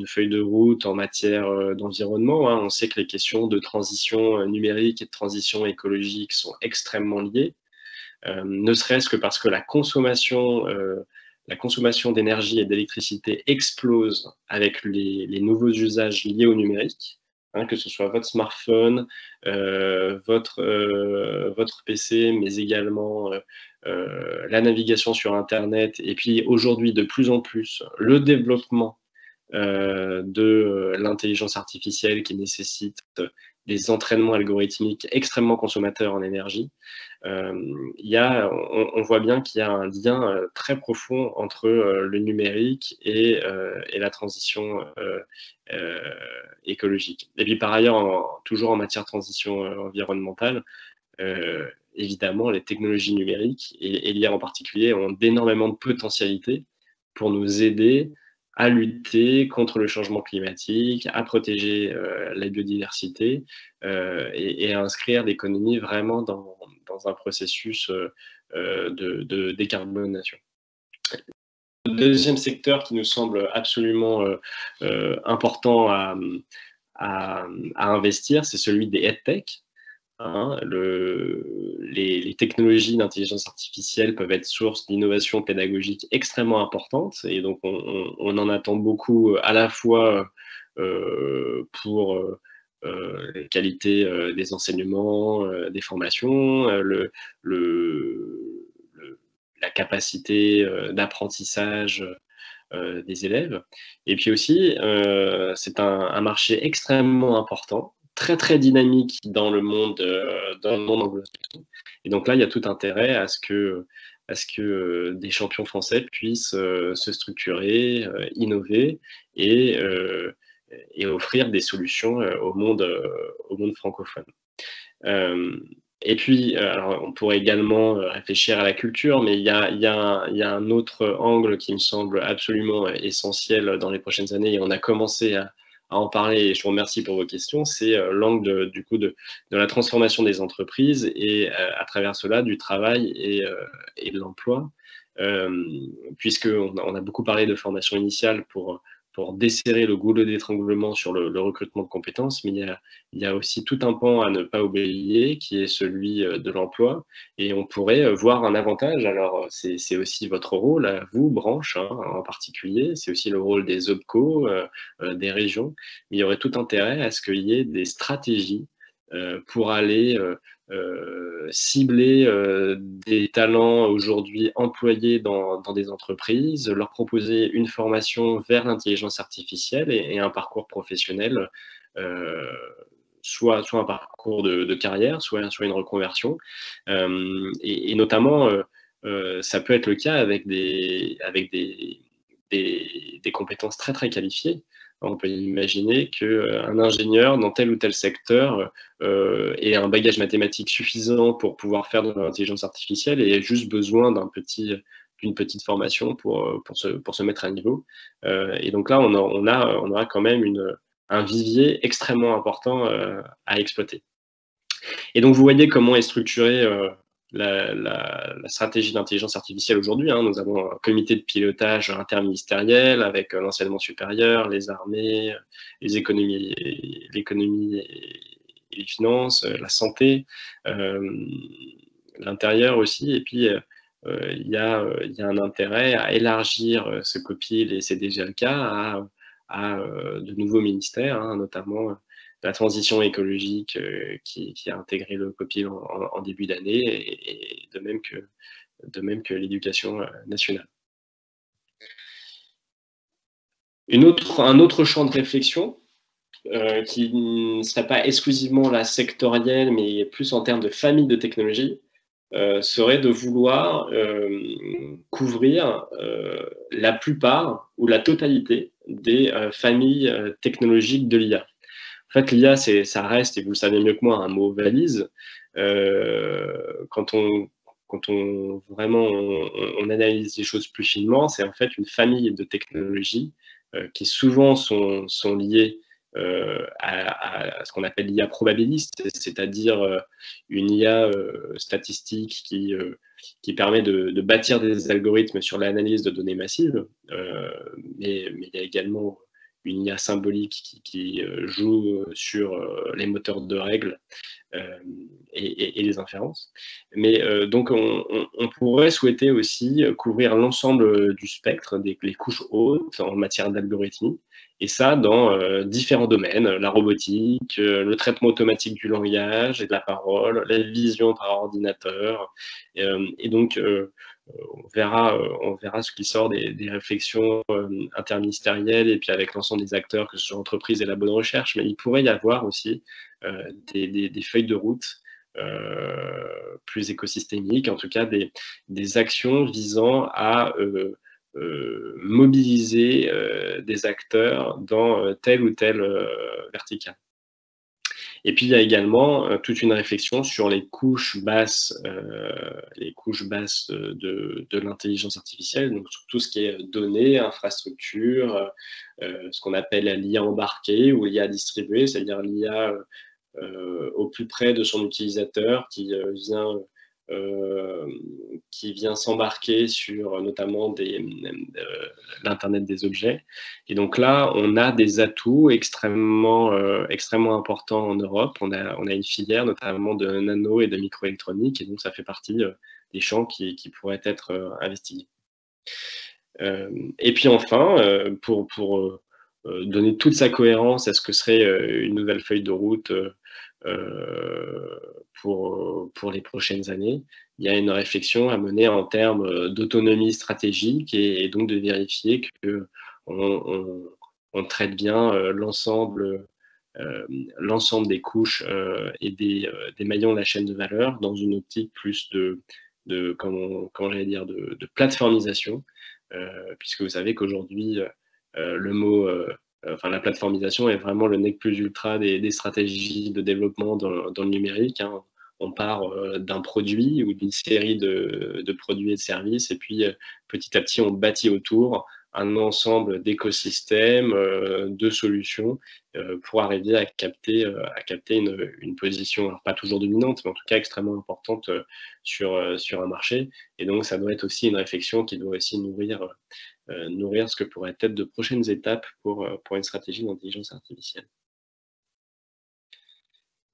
feuille de route en matière d'environnement. Hein. On sait que les questions de transition numérique et de transition écologique sont extrêmement liées, ne serait-ce que parce que la consommation d'énergie et d'électricité explose avec les nouveaux usages liés au numérique, hein, que ce soit votre smartphone, votre PC, mais également la navigation sur Internet, et puis aujourd'hui de plus en plus le développement de l'intelligence artificielle qui nécessite des entraînements algorithmiques extrêmement consommateurs en énergie. On voit bien qu'il y a un lien très profond entre le numérique et la transition écologique. Et puis par ailleurs, toujours en matière de transition environnementale, évidemment, les technologies numériques, et l'IA en particulier, ont d'énormément de potentialités pour nous aider à lutter contre le changement climatique, à protéger la biodiversité et à inscrire l'économie vraiment dans un processus de décarbonation. Le deuxième secteur qui nous semble absolument important à investir, c'est celui des EdTech. Hein, les technologies d'intelligence artificielle peuvent être source d'innovation pédagogique extrêmement importante, et donc on en attend beaucoup à la fois pour la qualité des enseignements, des formations, la capacité d'apprentissage des élèves, et puis aussi c'est un marché extrêmement important, très très dynamique dans le monde anglo-saxon. Et donc là, il y a tout intérêt à ce que des champions français puissent se structurer, innover et offrir des solutions au monde francophone. Et puis, alors, on pourrait également réfléchir à la culture, mais il y a un autre angle qui me semble absolument essentiel dans les prochaines années, et on a commencé à en parler, et je vous remercie pour vos questions, c'est l'angle de la transformation des entreprises, et à travers cela du travail et de l'emploi, puisqu'on a beaucoup parlé de formation initiale pour desserrer le goulot d'étranglement sur le recrutement de compétences, mais il y a aussi tout un pan à ne pas oublier, qui est celui de l'emploi, et on pourrait voir un avantage. Alors c'est aussi votre rôle, à vous, branche, hein, en particulier, c'est aussi le rôle des OPCO, des régions, mais il y aurait tout intérêt à ce qu'il y ait des stratégies pour aller cibler des talents aujourd'hui employés dans des entreprises, leur proposer une formation vers l'intelligence artificielle et un parcours professionnel, soit un parcours de carrière, soit une reconversion. Et notamment, ça peut être le cas avec des compétences très très qualifiées. On peut imaginer qu'un ingénieur dans tel ou tel secteur ait un bagage mathématique suffisant pour pouvoir faire de l'intelligence artificielle et ait juste besoin d'une petite formation pour se mettre à niveau. Et donc là, on aura quand même un vivier extrêmement important à exploiter. Et donc, vous voyez comment est structurée la stratégie d'intelligence artificielle aujourd'hui. Nous avons un comité de pilotage interministériel avec l'enseignement supérieur, les armées, l'économie et les finances, la santé, l'intérieur aussi. Et puis, il y a un intérêt à élargir ce COPIL et CDGLK à de nouveaux ministères, notamment la transition écologique qui a intégré le COPIL en début d'année, et de même que l'éducation nationale. Un autre champ de réflexion qui ne serait pas exclusivement la sectorielle, mais plus en termes de famille de technologies, serait de vouloir couvrir la plupart ou la totalité des familles technologiques de l'IA. En fait, l'IA, ça reste, et vous le savez mieux que moi, un mot valise. Quand on analyse les choses plus finement, c'est en fait une famille de technologies qui souvent sont liées à ce qu'on appelle l'IA probabiliste, c'est-à-dire une IA statistique qui permet de bâtir des algorithmes sur l'analyse de données massives, mais il y a également une IA symbolique qui joue sur les moteurs de règles et les inférences. Mais donc, on pourrait souhaiter aussi couvrir l'ensemble du spectre, les couches hautes en matière d'algorithmie, et ça dans différents domaines, la robotique, le traitement automatique du langage et de la parole, la vision par ordinateur, et donc on verra ce qui sort des réflexions interministérielles et puis avec l'ensemble des acteurs, que ce soit l'entreprise et la bonne recherche, mais il pourrait y avoir aussi des feuilles de route plus écosystémiques, en tout cas des actions visant à mobiliser des acteurs dans telle ou telle verticale. Et puis, il y a également toute une réflexion sur les couches basses de l'intelligence artificielle, donc sur tout ce qui est données, infrastructures, ce qu'on appelle l'IA embarquée ou l'IA distribuée, c'est-à-dire l'IA au plus près de son utilisateur qui vient s'embarquer sur notamment l'Internet des objets. Et donc là, on a des atouts extrêmement importants en Europe. On a une filière notamment de nano et de microélectronique, et donc ça fait partie des champs qui pourraient être investigués. Et puis enfin, pour donner toute sa cohérence à ce que serait une nouvelle feuille de route pour les prochaines années, il y a une réflexion à mener en termes d'autonomie stratégique et donc de vérifier qu'on traite bien l'ensemble des couches et des maillons de la chaîne de valeur dans une optique plus de plateformisation, puisque vous savez qu'aujourd'hui, le mot la plateformisation est vraiment le nec plus ultra des stratégies de développement dans le numérique. On part d'un produit ou d'une série de produits et de services, et puis petit à petit, on bâtit autour un ensemble d'écosystèmes, de solutions pour arriver à capter une position, alors pas toujours dominante, mais en tout cas extrêmement importante sur un marché. Et donc, ça doit être aussi une réflexion qui doit aussi nourrir ce que pourraient être de prochaines étapes pour une stratégie d'intelligence artificielle.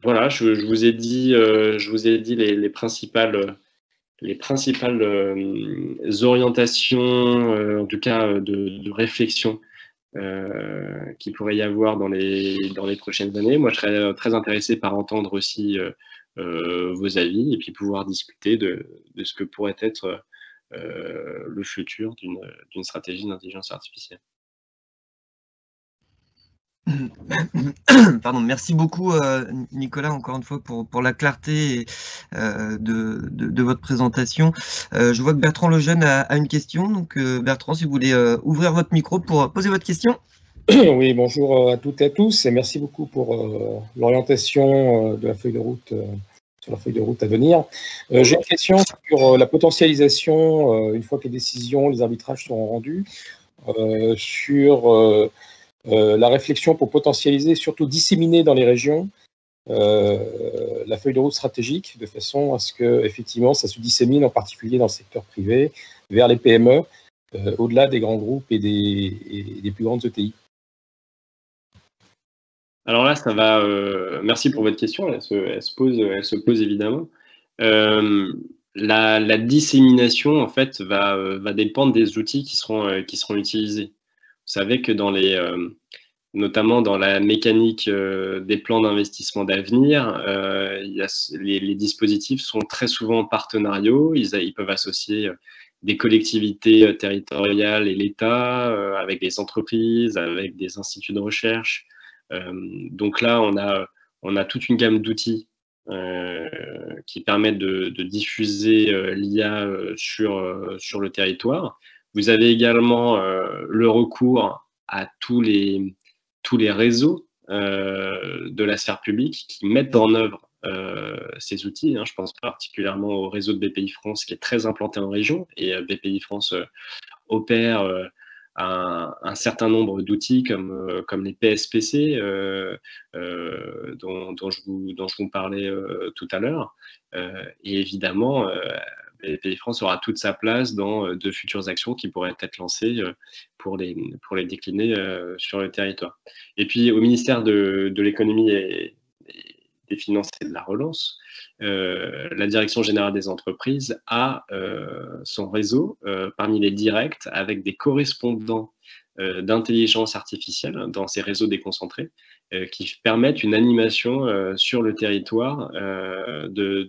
Voilà, je vous ai dit les principales orientations, en tout cas de réflexion qu'il pourrait y avoir dans les prochaines années. Moi, je serais très intéressé par entendre aussi vos avis et puis pouvoir discuter de ce que pourrait être le futur d'une stratégie d'intelligence artificielle. Pardon, merci beaucoup Nicolas, encore une fois, pour la clarté de votre présentation. Je vois que Bertrand Lejeune a une question, donc Bertrand, si vous voulez ouvrir votre micro pour poser votre question. Oui, bonjour à toutes et à tous, et merci beaucoup pour l'orientation de la feuille de route, sur la feuille de route à venir. J'ai une question sur la potentialisation, une fois que les décisions, les arbitrages seront rendus, sur la réflexion pour potentialiser, surtout disséminer dans les régions, la feuille de route stratégique, de façon à ce que effectivement ça se dissémine, en particulier dans le secteur privé, vers les PME, au-delà des grands groupes et des plus grandes ETI. Alors là, ça va. Merci pour votre question. Elle se pose évidemment. La dissémination, en fait, va dépendre des outils qui seront utilisés. Vous savez que notamment dans la mécanique des plans d'investissement d'avenir, les dispositifs sont très souvent partenariaux. Ils peuvent associer des collectivités territoriales et l'État, avec des entreprises, avec des instituts de recherche. Donc là, on a toute une gamme d'outils qui permettent de diffuser l'IA sur le territoire. Vous avez également le recours à tous les réseaux de la sphère publique qui mettent en œuvre ces outils. Je pense particulièrement au réseau de BPI France qui est très implanté en région, et BPI France opère un certain nombre d'outils comme les PSPC dont je vous parlais tout à l'heure. Et évidemment, BPI France aura toute sa place dans de futures actions qui pourraient être lancées pour les décliner sur le territoire. Et puis au ministère de l'économie et des finances et de la relance, la Direction générale des entreprises a son réseau parmi les directs avec des correspondants d'intelligence artificielle dans ces réseaux déconcentrés qui permettent une animation sur le territoire de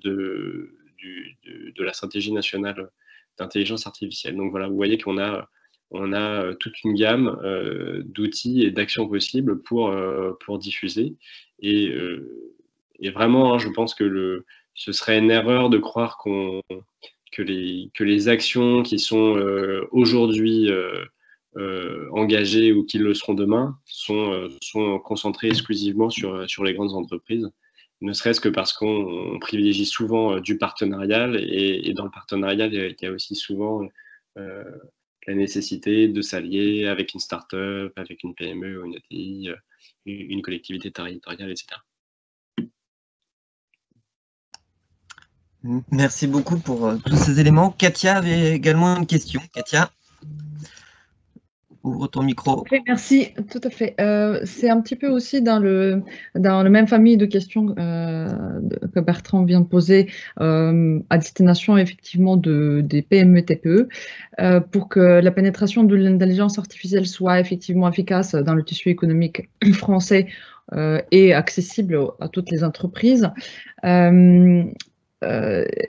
la stratégie nationale d'intelligence artificielle. Donc voilà, vous voyez qu'on a toute une gamme d'outils et d'actions possibles pour diffuser. Et vraiment, je pense que ce serait une erreur de croire que les actions qui sont aujourd'hui engagées ou qui le seront demain sont concentrées exclusivement sur les grandes entreprises, ne serait-ce que parce qu'on privilégie souvent du partenarial, et dans le partenariat, il y a aussi souvent la nécessité de s'allier avec une start-up, avec une PME ou une ETI, une collectivité territoriale, etc. Merci beaucoup pour tous ces éléments. Katia avait également une question. Katia, ouvre ton micro. Oui, merci, tout à fait. C'est un petit peu aussi dans la même famille de questions que Bertrand vient de poser à destination effectivement des PME TPE pour que la pénétration de l'intelligence artificielle soit effectivement efficace dans le tissu économique français et accessible à toutes les entreprises.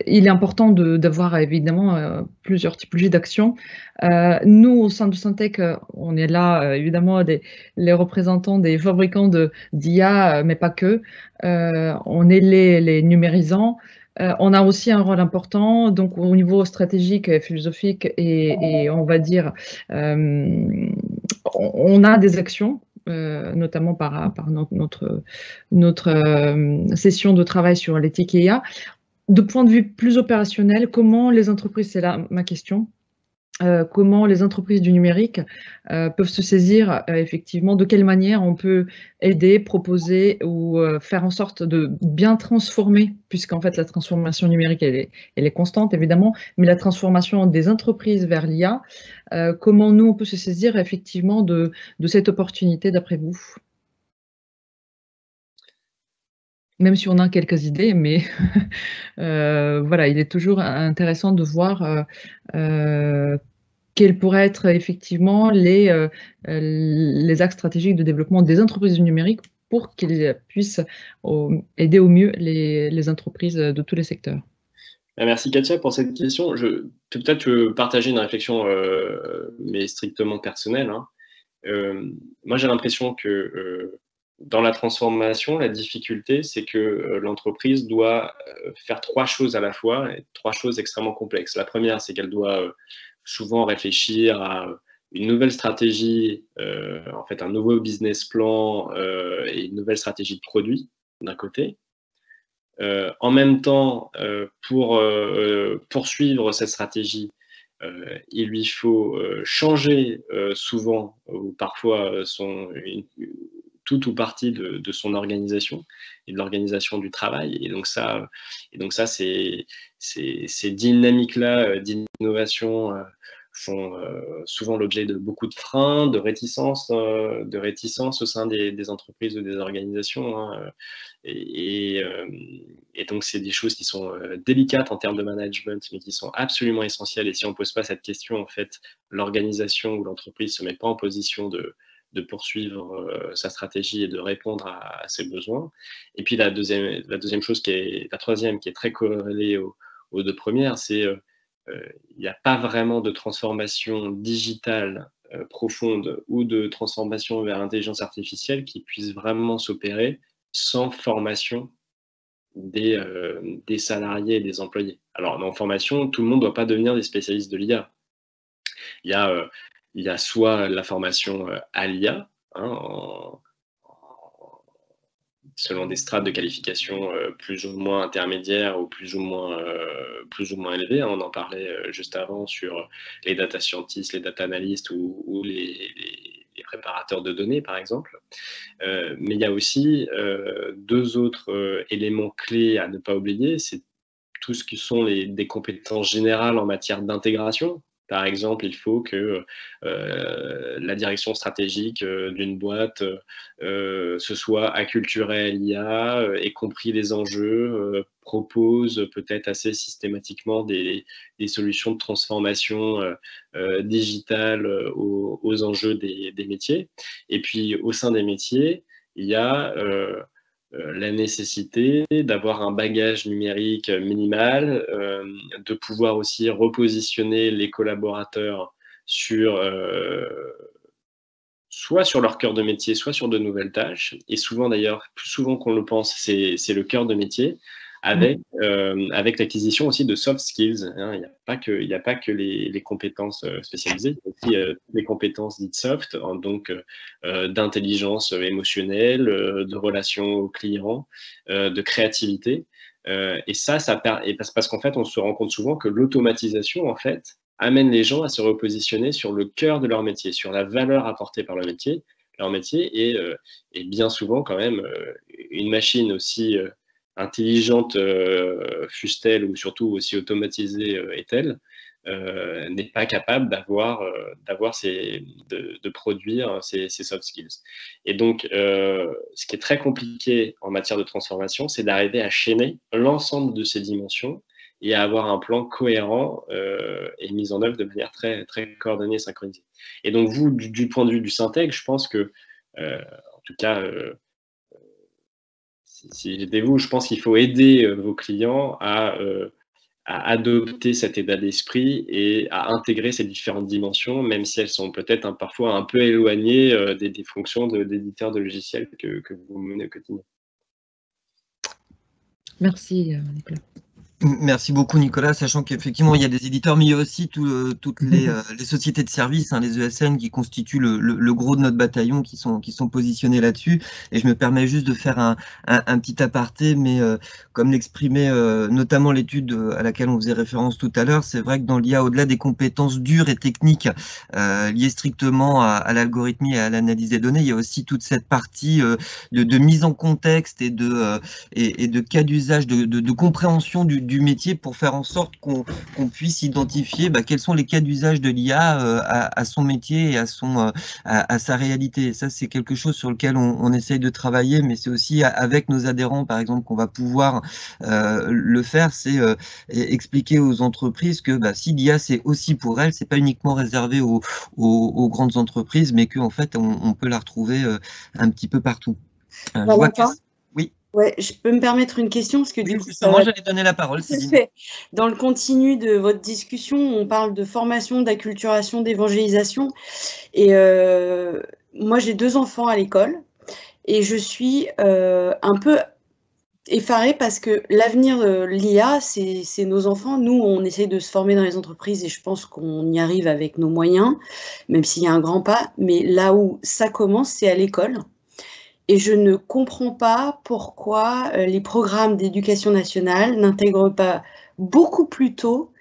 Il est important d'avoir évidemment plusieurs typologies d'actions. Nous, au sein de Syntec, on est là évidemment les représentants des fabricants d'IA, mais pas que. On est les numérisants. On a aussi un rôle important, donc au niveau stratégique, philosophique et on va dire, on a des actions. Notamment par notre session de travail sur l'éthique IA. De point de vue plus opérationnel, comment les entreprises, c'est là ma question, comment les entreprises du numérique peuvent se saisir effectivement, de quelle manière on peut aider, proposer ou faire en sorte de bien transformer, puisqu'en fait la transformation numérique elle est constante évidemment, mais la transformation des entreprises vers l'IA, comment nous on peut se saisir effectivement de cette opportunité d'après vous? Même si on a quelques idées, mais voilà, il est toujours intéressant de voir quels pourraient être effectivement les axes stratégiques de développement des entreprises du numérique pour qu'ils puissent aider au mieux les entreprises de tous les secteurs. Merci Katia pour cette question. Peut-être je veux partager une réflexion, mais strictement personnelle. Moi, j'ai l'impression que dans la transformation, la difficulté, c'est que l'entreprise doit faire trois choses à la fois, et trois choses extrêmement complexes. La première, c'est qu'elle doit souvent réfléchir à une nouvelle stratégie, en fait un nouveau business plan et une nouvelle stratégie de produit d'un côté. En même temps, pour poursuivre cette stratégie, il lui faut changer souvent ou parfois tout ou partie de son organisation et de l'organisation du travail. Et donc ça ces dynamiques-là d'innovation font souvent l'objet de beaucoup de freins, de réticences au sein des entreprises ou des organisations. Et donc, c'est des choses qui sont délicates en termes de management, mais qui sont absolument essentielles. Et si on ne pose pas cette question, en fait, l'organisation ou l'entreprise ne se met pas en position de poursuivre sa stratégie et de répondre à ses besoins. Et puis, la troisième, qui est très corrélée aux deux premières, c'est il n'y a pas vraiment de transformation digitale profonde ou de transformation vers l'intelligence artificielle qui puisse vraiment s'opérer sans formation des salariés et des employés. Alors, en formation, tout le monde ne doit pas devenir des spécialistes de l'IA. Il y a soit la formation à l'IA, selon des strates de qualification plus ou moins intermédiaires ou plus ou moins élevées. On en parlait juste avant sur les data scientists, les data analysts ou les préparateurs de données, par exemple. Mais il y a aussi deux autres éléments clés à ne pas oublier. C'est tout ce qui sont des compétences générales en matière d'intégration. Par exemple, il faut que la direction stratégique d'une boîte se soit acculturée à l'IA, ait compris les enjeux, propose peut-être assez systématiquement des solutions de transformation digitale aux enjeux des métiers. Et puis, au sein des métiers, il y a la nécessité d'avoir un bagage numérique minimal, de pouvoir aussi repositionner les collaborateurs soit sur leur cœur de métier, soit sur de nouvelles tâches. Et souvent d'ailleurs, plus souvent qu'on le pense, c'est le cœur de métier, avec l'acquisition aussi de soft skills. Il n'y a pas que les compétences spécialisées, il y a aussi les compétences dites soft, donc d'intelligence émotionnelle, de relation aux clients, de créativité. Et parce qu'en fait, on se rend compte souvent que l'automatisation, en fait, amène les gens à se repositionner sur le cœur de leur métier, sur la valeur apportée par leur métier et bien souvent quand même une machine aussi intelligente fût-elle ou surtout aussi automatisée est-elle, n'est pas capable de produire ces soft skills. Et donc, ce qui est très compliqué en matière de transformation, c'est d'arriver à chaîner l'ensemble de ces dimensions et à avoir un plan cohérent et mis en œuvre de manière très, très coordonnée et synchronisée. Et donc, vous, du point de vue du Syntec, je pense que, en tout cas, si j'étais vous, je pense qu'il faut aider vos clients à adopter cet état d'esprit et à intégrer ces différentes dimensions, même si elles sont peut-être parfois un peu éloignées des fonctions d'éditeur de logiciels que vous menez au quotidien. Merci, Nicolas. Merci beaucoup Nicolas, sachant qu'effectivement il y a des éditeurs, mais il y a aussi toutes les sociétés de services, les ESN qui constituent le gros de notre bataillon, qui sont positionnés là-dessus. Et je me permets juste de faire un petit aparté, mais comme l'exprimait notamment l'étude à laquelle on faisait référence tout à l'heure, c'est vrai que dans l'IA, au-delà des compétences dures et techniques liées strictement à l'algorithmie et à l'analyse des données, il y a aussi toute cette partie de mise en contexte et de cas d'usage, de compréhension du du métier pour faire en sorte qu'on puisse identifier quels sont les cas d'usage de l'IA à son métier et à sa réalité. Et ça, c'est quelque chose sur lequel on essaye de travailler, mais c'est aussi avec nos adhérents, par exemple, qu'on va pouvoir le faire, c'est expliquer aux entreprises que si l'IA, c'est aussi pour elles, c'est pas uniquement réservé aux grandes entreprises, mais qu'en fait, on peut la retrouver un petit peu partout. Oui. Ouais, je peux me permettre une question parce que du coup, justement, j'allais donner la parole. Dans le continu de votre discussion, on parle de formation, d'acculturation, d'évangélisation. Et moi, j'ai 2 enfants à l'école et je suis un peu effarée parce que l'avenir de l'IA, c'est nos enfants. Nous, on essaie de se former dans les entreprises et je pense qu'on y arrive avec nos moyens, même s'il y a un grand pas. Mais là où ça commence, c'est à l'école. Et je ne comprends pas pourquoi les programmes d'éducation nationale n'intègrent pas beaucoup plus tôt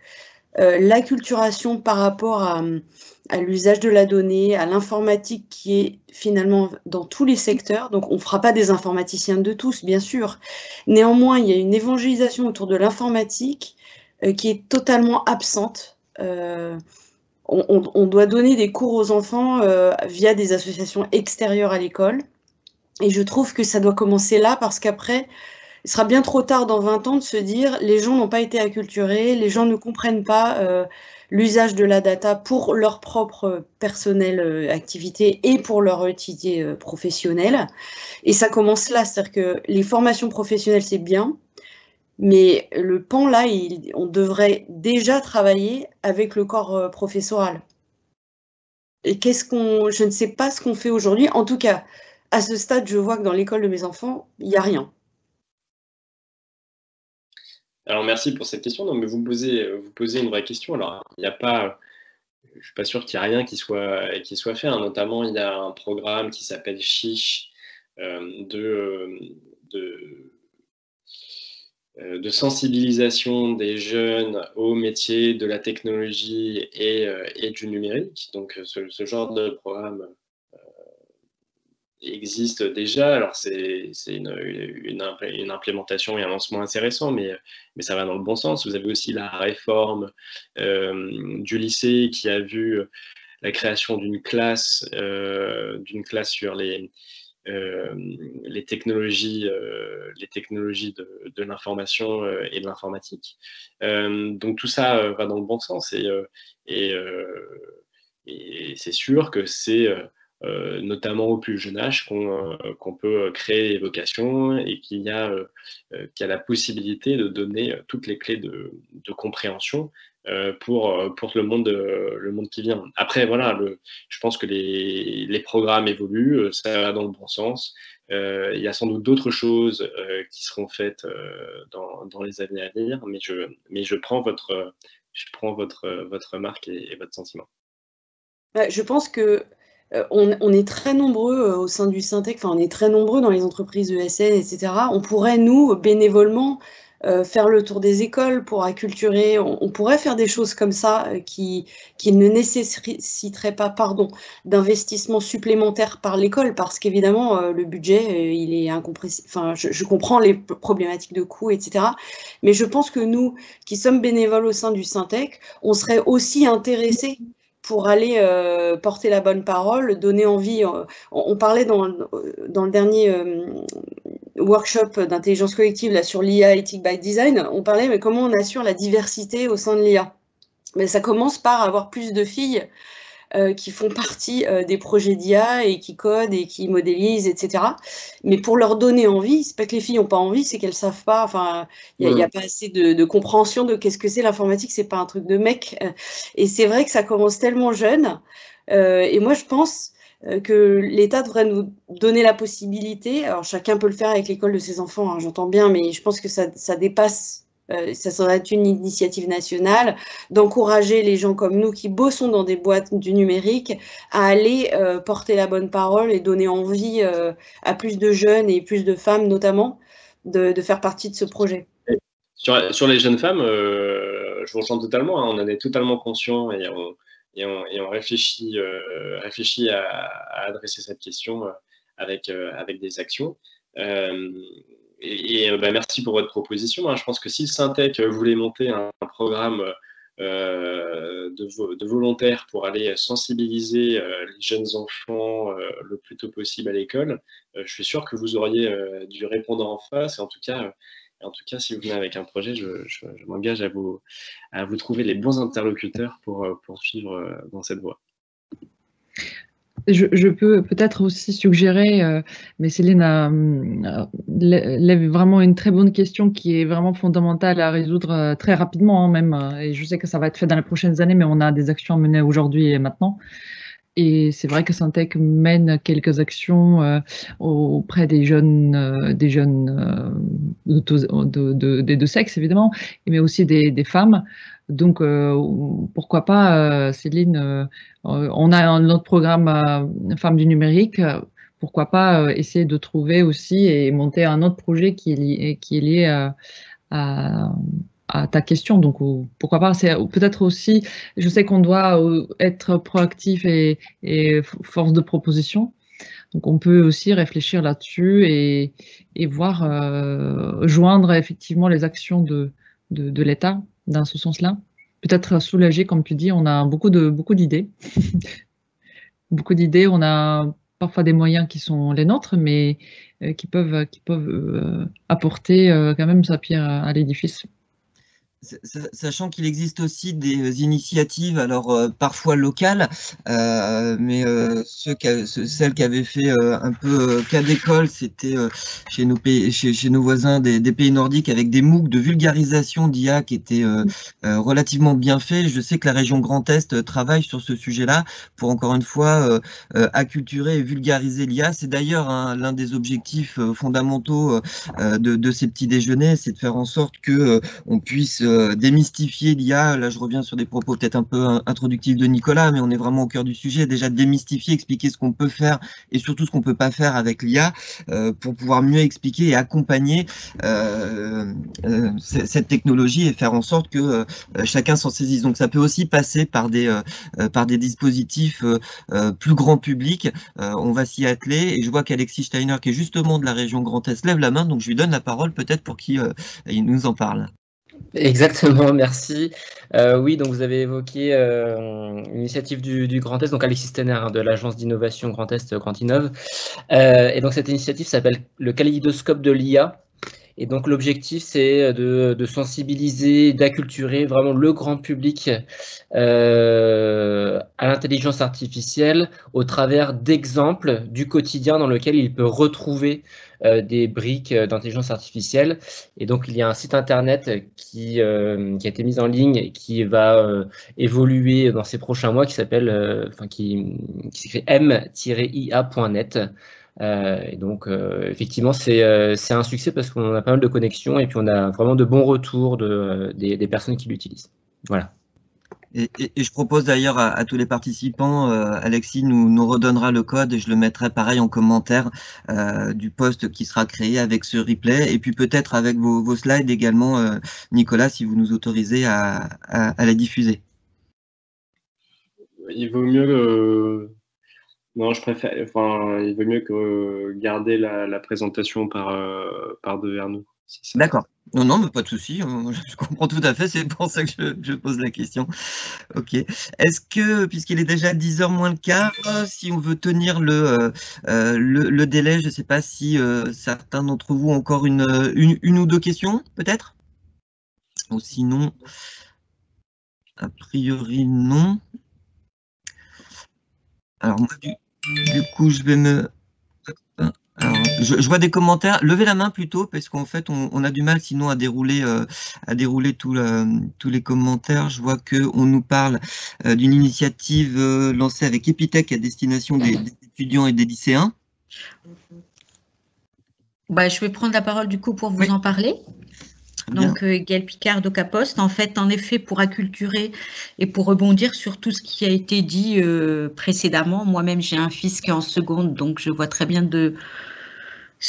l'acculturation par rapport à l'usage de la donnée, à l'informatique qui est finalement dans tous les secteurs. Donc on ne fera pas des informaticiens de tous, bien sûr. Néanmoins, il y a une évangélisation autour de l'informatique qui est totalement absente. On doit donner des cours aux enfants via des associations extérieures à l'école. Et je trouve que ça doit commencer là parce qu'après, il sera bien trop tard dans 20 ans de se dire les gens n'ont pas été acculturés, les gens ne comprennent pas l'usage de la data pour leur propre personnelle activité et pour leur utilité professionnelle. Et ça commence là, c'est-à-dire que les formations professionnelles, c'est bien, mais le pan là, on devrait déjà travailler avec le corps professoral. Et je ne sais pas ce qu'on fait aujourd'hui, en tout cas. À ce stade, je vois que dans l'école de mes enfants, il n'y a rien. Alors, merci pour cette question. Non, mais vous posez une vraie question. Alors, il n'y a pas, je ne suis pas sûr qu'il n'y a rien qui soit fait. Hein. Notamment, il y a un programme qui s'appelle Chiche de sensibilisation des jeunes aux métiers de la technologie et du numérique. Donc, ce genre de programme existe déjà. Alors, c'est une implémentation et un lancement assez récent, mais ça va dans le bon sens. Vous avez aussi la réforme du lycée qui a vu la création d'une classe sur les technologies de l'information et de l'informatique. Donc, tout ça va dans le bon sens et c'est sûr que c'est notamment au plus jeune âge qu'on peut créer des vocations et qu'il y a la possibilité de donner toutes les clés de compréhension pour le monde qui vient. Après, voilà, je pense que les programmes évoluent, ça va dans le bon sens. Il y a sans doute d'autres choses qui seront faites dans les années à venir, mais je prends votre remarque et votre sentiment. Je pense que on est très nombreux au sein du Syntec, on est très nombreux dans les entreprises ESN, etc. On pourrait, nous, bénévolement, faire le tour des écoles pour acculturer. On pourrait faire des choses comme ça qui ne nécessiteraient pas d'investissement supplémentaire par l'école, parce qu'évidemment, le budget, il est incompressible. Enfin, je comprends les problématiques de coûts, etc. Mais je pense que nous, qui sommes bénévoles au sein du Syntec, on serait aussi intéressés pour aller porter la bonne parole, donner envie. On parlait dans le dernier workshop d'intelligence collective là, sur l'IA Ethic by Design, on parlait mais comment on assure la diversité au sein de l'IA. Mais ça commence par avoir plus de filles qui font partie des projets d'IA et qui codent et qui modélisent, etc. Mais pour leur donner envie, c'est pas que les filles n'ont pas envie, c'est qu'elles savent pas. Enfin, il n'y a pas assez de compréhension de qu'est-ce que c'est l'informatique. C'est pas un truc de mec. Et c'est vrai que ça commence tellement jeune. Et moi, je pense que l'État devrait nous donner la possibilité. Alors, chacun peut le faire avec l'école de ses enfants, hein, j'entends bien, mais je pense que ça dépasse. Ça serait une initiative nationale d'encourager les gens comme nous qui bossons dans des boîtes du numérique à aller porter la bonne parole et donner envie à plus de jeunes et plus de femmes notamment de faire partie de ce projet. Sur les jeunes femmes, je vous rejoins totalement, hein, on en est totalement conscient et on réfléchit à adresser cette question avec des actions. merci pour votre proposition. Hein. Je pense que si le Syntec voulait monter un programme de volontaires pour aller sensibiliser les jeunes enfants le plus tôt possible à l'école, je suis sûr que vous auriez du répondant en face. Et en tout cas, si vous venez avec un projet, je m'engage à vous trouver les bons interlocuteurs pour poursuivre dans cette voie. Je peux peut-être aussi suggérer, mais Céline lève vraiment une très bonne question qui est vraiment fondamentale à résoudre très rapidement, hein, même. Et je sais que ça va être fait dans les prochaines années, mais on a des actions à mener aujourd'hui et maintenant. Et c'est vrai que Syntec mène quelques actions auprès des jeunes des deux sexes, évidemment, mais aussi des femmes. Donc, pourquoi pas, Céline, on a notre programme Femmes du numérique, pourquoi pas essayer de trouver aussi et monter un autre projet qui est lié à ta question. Donc, pourquoi pas, c'est peut-être aussi, je sais qu'on doit être proactif et force de proposition. Donc, on peut aussi réfléchir là-dessus et voir joindre effectivement les actions de l'État dans ce sens-là. Peut-être soulager, comme tu dis, on a beaucoup d'idées. Beaucoup d'idées, on a parfois des moyens qui sont les nôtres, mais qui peuvent apporter quand même sa pierre à l'édifice. Sachant qu'il existe aussi des initiatives, alors parfois locales, mais celles qui avaient fait un peu cas d'école, c'était chez nos voisins des pays nordiques, avec des MOOC de vulgarisation d'IA qui étaient relativement bien faits. Je sais que la région Grand Est travaille sur ce sujet-là pour encore une fois acculturer et vulgariser l'IA. C'est d'ailleurs l'un des objectifs fondamentaux de ces petits déjeuners, c'est de faire en sorte que on puisse démystifier l'IA. Là, je reviens sur des propos peut-être un peu introductifs de Nicolas, mais on est vraiment au cœur du sujet. Déjà, démystifier, expliquer ce qu'on peut faire et surtout ce qu'on peut pas faire avec l'IA pour pouvoir mieux expliquer et accompagner cette technologie et faire en sorte que chacun s'en saisisse. Donc, ça peut aussi passer par des dispositifs plus grand public. On va s'y atteler et je vois qu'Alexis Steiner, qui est justement de la région Grand Est, lève la main, donc je lui donne la parole peut-être pour qu'il nous en parle. Exactement, merci. Oui, donc vous avez évoqué l'initiative du Grand Est, donc Alexis Steiner de l'agence d'innovation Grand Est, Grand Innov. Et donc cette initiative s'appelle le kaléidoscope de l'IA. Et donc l'objectif, c'est de sensibiliser, d'acculturer vraiment le grand public à l'intelligence artificielle au travers d'exemples du quotidien dans lequel il peut retrouver des briques d'intelligence artificielle. Et donc il y a un site internet qui a été mis en ligne et qui va évoluer dans ces prochains mois, qui s'appelle, qui s'écrit m-ia.net. Et donc effectivement c'est un succès parce qu'on a pas mal de connexions et puis on a vraiment de bons retours des personnes qui l'utilisent. Voilà. Et je propose d'ailleurs à tous les participants, Alexis nous redonnera le code et je le mettrai pareil en commentaire du post qui sera créé avec ce replay et puis peut-être avec vos slides également, Nicolas, si vous nous autorisez à la diffuser. Il vaut mieux non, je préfère. Enfin, il vaut mieux que garder la présentation par devers nous. Si D'accord. Non, mais pas de souci. Je comprends tout à fait. C'est pour ça que je pose la question. Ok. Est-ce que, puisqu'il est déjà 10h moins le quart, si on veut tenir le délai, je ne sais pas si certains d'entre vous ont encore une ou deux questions, peut-être? Ou sinon, a priori, non. Alors, moi, du coup, je vais me... Alors, je vois des commentaires. Levez la main plutôt, parce qu'en fait, on a du mal sinon à dérouler tous les commentaires. Je vois qu'on nous parle d'une initiative lancée avec Epitech à destination des étudiants et des lycéens. Je vais prendre la parole du coup pour vous en parler. Donc, Gaëlle Picard d'Ocapost, en fait, en effet, pour acculturer et pour rebondir sur tout ce qui a été dit précédemment, moi-même, j'ai un fils qui est en seconde, donc je vois très bien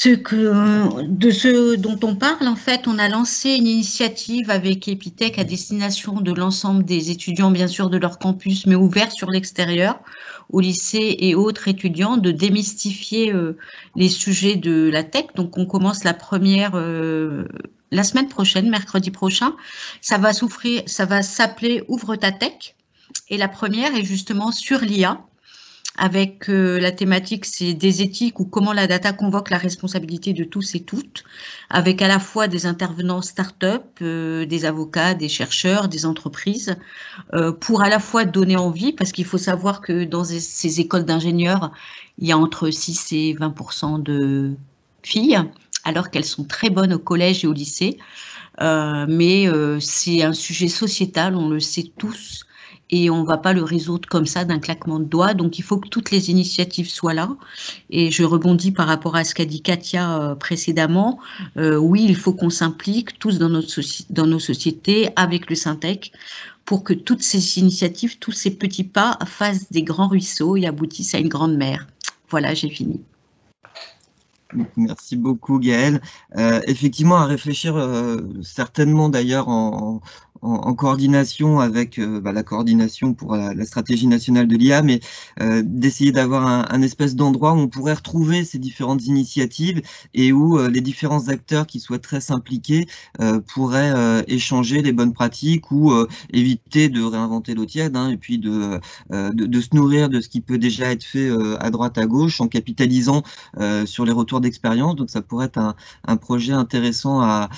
de ce dont on parle, en fait, on a lancé une initiative avec Epitech à destination de l'ensemble des étudiants, bien sûr, de leur campus, mais ouvert sur l'extérieur, au lycée et autres étudiants, de démystifier les sujets de la tech. Donc, on commence la première la semaine prochaine, mercredi prochain. Ça va s'appeler Ouvre ta tech. Et la première est justement sur l'IA. Avec la thématique, c'est des éthiques ou comment la data convoque la responsabilité de tous et toutes, avec à la fois des intervenants start-up, des avocats, des chercheurs, des entreprises, pour à la fois donner envie, parce qu'il faut savoir que dans ces écoles d'ingénieurs, il y a entre 6 et 20% de filles, alors qu'elles sont très bonnes au collège et au lycée, mais c'est un sujet sociétal, on le sait tous, et on ne va pas le résoudre comme ça d'un claquement de doigts. Donc, il faut que toutes les initiatives soient là. Et je rebondis par rapport à ce qu'a dit Katia précédemment. Oui, il faut qu'on s'implique tous dans nos sociétés avec le Syntec pour que toutes ces initiatives, tous ces petits pas fassent des grands ruisseaux et aboutissent à une grande mer. Voilà, j'ai fini. Merci beaucoup, Gaëlle. Effectivement, à réfléchir certainement d'ailleurs en coordination avec la coordination pour la stratégie nationale de l'IA, mais d'essayer d'avoir un espèce d'endroit où on pourrait retrouver ces différentes initiatives et où les différents acteurs qui souhaiteraient s'impliquer pourraient échanger les bonnes pratiques ou éviter de réinventer l'eau tiède, et puis de se nourrir de ce qui peut déjà être fait à droite à gauche en capitalisant sur les retours d'expérience. Donc ça pourrait être un projet intéressant à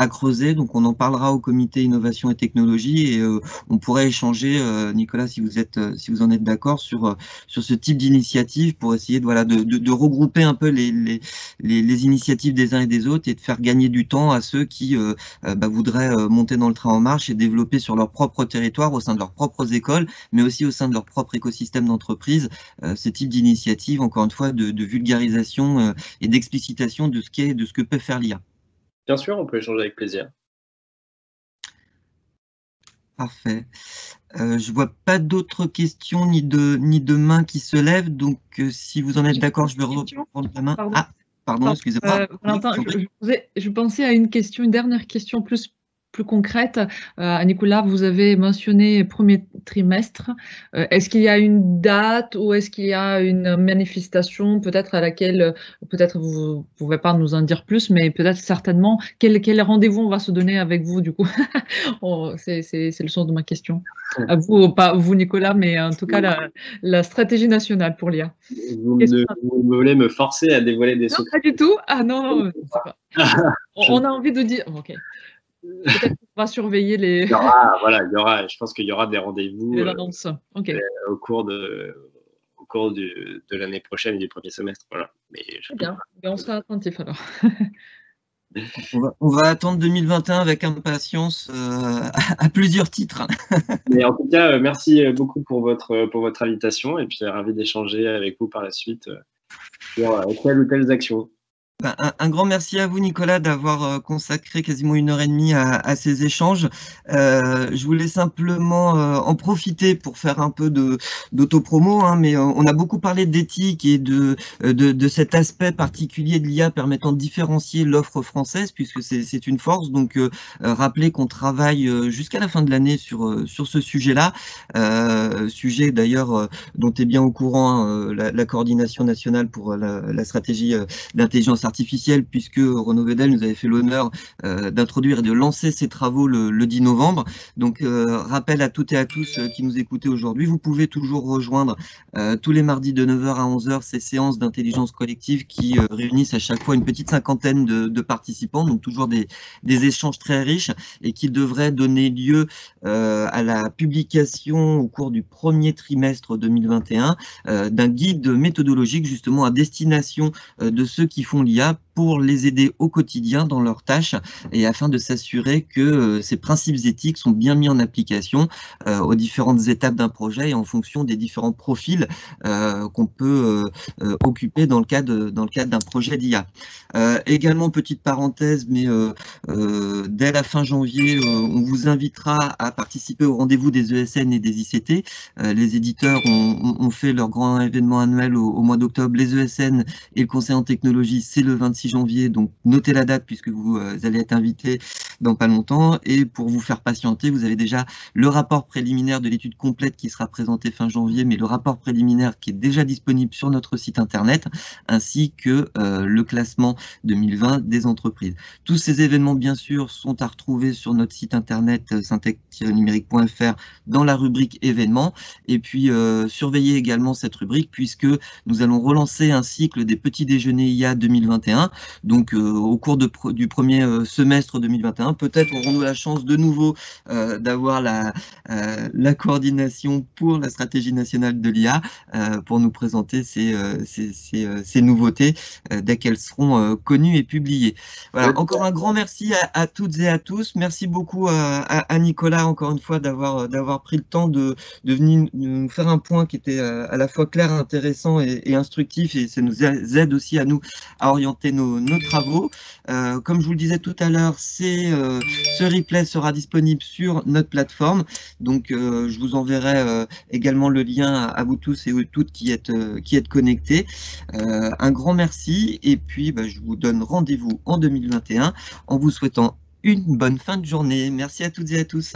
creuser. Donc on en parlera au comité innovation et technologie et on pourrait échanger, Nicolas, si vous en êtes d'accord, sur ce type d'initiative pour essayer de regrouper un peu les initiatives des uns et des autres et de faire gagner du temps à ceux qui voudraient monter dans le train en marche et développer sur leur propre territoire, au sein de leurs propres écoles, mais aussi au sein de leur propre écosystème d'entreprise, ce type d'initiative, encore une fois, de vulgarisation et d'explicitation de ce que peut faire l'IA. Bien sûr, on peut échanger avec plaisir. Parfait. Je vois pas d'autres questions ni de mains qui se lèvent, donc si vous en êtes d'accord, je vais reprendre la main. Pardon, excusez-moi. Valentin, je pensais à une dernière question plus concrète. Nicolas, vous avez mentionné premier trimestre. Est-ce qu'il y a une date ou est-ce qu'il y a une manifestation peut-être à laquelle, peut-être vous ne pouvez pas nous en dire plus, mais peut-être certainement, quel rendez-vous on va se donner avec vous du coup? C'est le sens de ma question. À vous, pas vous Nicolas, mais en tout cas la stratégie nationale pour l'IA. Vous voulez me forcer à dévoiler des secrets? Non, pas du tout. Ah non, c'est pas. On a envie de dire... Ok. Peut-être qu'on va surveiller les... je pense qu'il y aura des rendez-vous au cours de l'année prochaine et du premier semestre. Voilà. Très bien, on sera attentif alors. On va attendre 2021 avec impatience à plusieurs titres. Mais en tout cas, merci beaucoup pour votre invitation et puis ravi d'échanger avec vous par la suite sur telle ou telle action. Un grand merci à vous, Nicolas, d'avoir consacré quasiment 1h30 à ces échanges. Je voulais simplement en profiter pour faire un peu d'autopromo, mais on a beaucoup parlé d'éthique et de cet aspect particulier de l'IA permettant de différencier l'offre française, puisque c'est une force. Donc, rappelez qu'on travaille jusqu'à la fin de l'année sur ce sujet-là, sujet d'ailleurs dont est bien au courant la coordination nationale pour la stratégie d'intelligence artificielle, puisque Renaud Vedel nous avait fait l'honneur d'introduire et de lancer ses travaux le 10 novembre. Donc, rappel à toutes et à tous qui nous écoutez aujourd'hui, vous pouvez toujours rejoindre tous les mardis de 9h à 11h ces séances d'intelligence collective qui réunissent à chaque fois une petite cinquantaine de participants, donc toujours des échanges très riches et qui devraient donner lieu à la publication au cours du premier trimestre 2021 d'un guide méthodologique justement à destination de ceux qui font l'IA pour les aider au quotidien dans leurs tâches et afin de s'assurer que ces principes éthiques sont bien mis en application aux différentes étapes d'un projet et en fonction des différents profils qu'on peut occuper dans le cadre d'un projet d'IA. Également, petite parenthèse, mais dès la fin janvier, on vous invitera à participer au rendez-vous des ESN et des ICT. Les éditeurs ont fait leur grand événement annuel au mois d'octobre. Les ESN et le Conseil en technologie, c'est le 26 janvier, donc notez la date puisque vous allez être invités dans pas longtemps. Et pour vous faire patienter, vous avez déjà le rapport préliminaire de l'étude complète qui sera présenté fin janvier, mais le rapport préliminaire qui est déjà disponible sur notre site internet, ainsi que le classement 2020 des entreprises. Tous ces événements, bien sûr, sont à retrouver sur notre site internet syntec-numérique.fr dans la rubrique événements. Et puis, surveillez également cette rubrique puisque nous allons relancer un cycle des petits déjeuners IA 2021. Donc, au cours du premier semestre 2021, peut-être aurons-nous la chance de nouveau d'avoir la coordination pour la stratégie nationale de l'IA pour nous présenter ces nouveautés dès qu'elles seront connues et publiées. Voilà, encore un grand merci à toutes et à tous. Merci beaucoup à Nicolas, encore une fois, d'avoir pris le temps de venir nous faire un point qui était à la fois clair, intéressant et instructif, et ça nous aide aussi à nous à orienter nos travaux. Comme je vous le disais tout à l'heure, ce replay sera disponible sur notre plateforme, donc je vous enverrai également le lien à vous tous et toutes qui êtes connectés. Un grand merci, et puis je vous donne rendez-vous en 2021 en vous souhaitant une bonne fin de journée. Merci à toutes et à tous.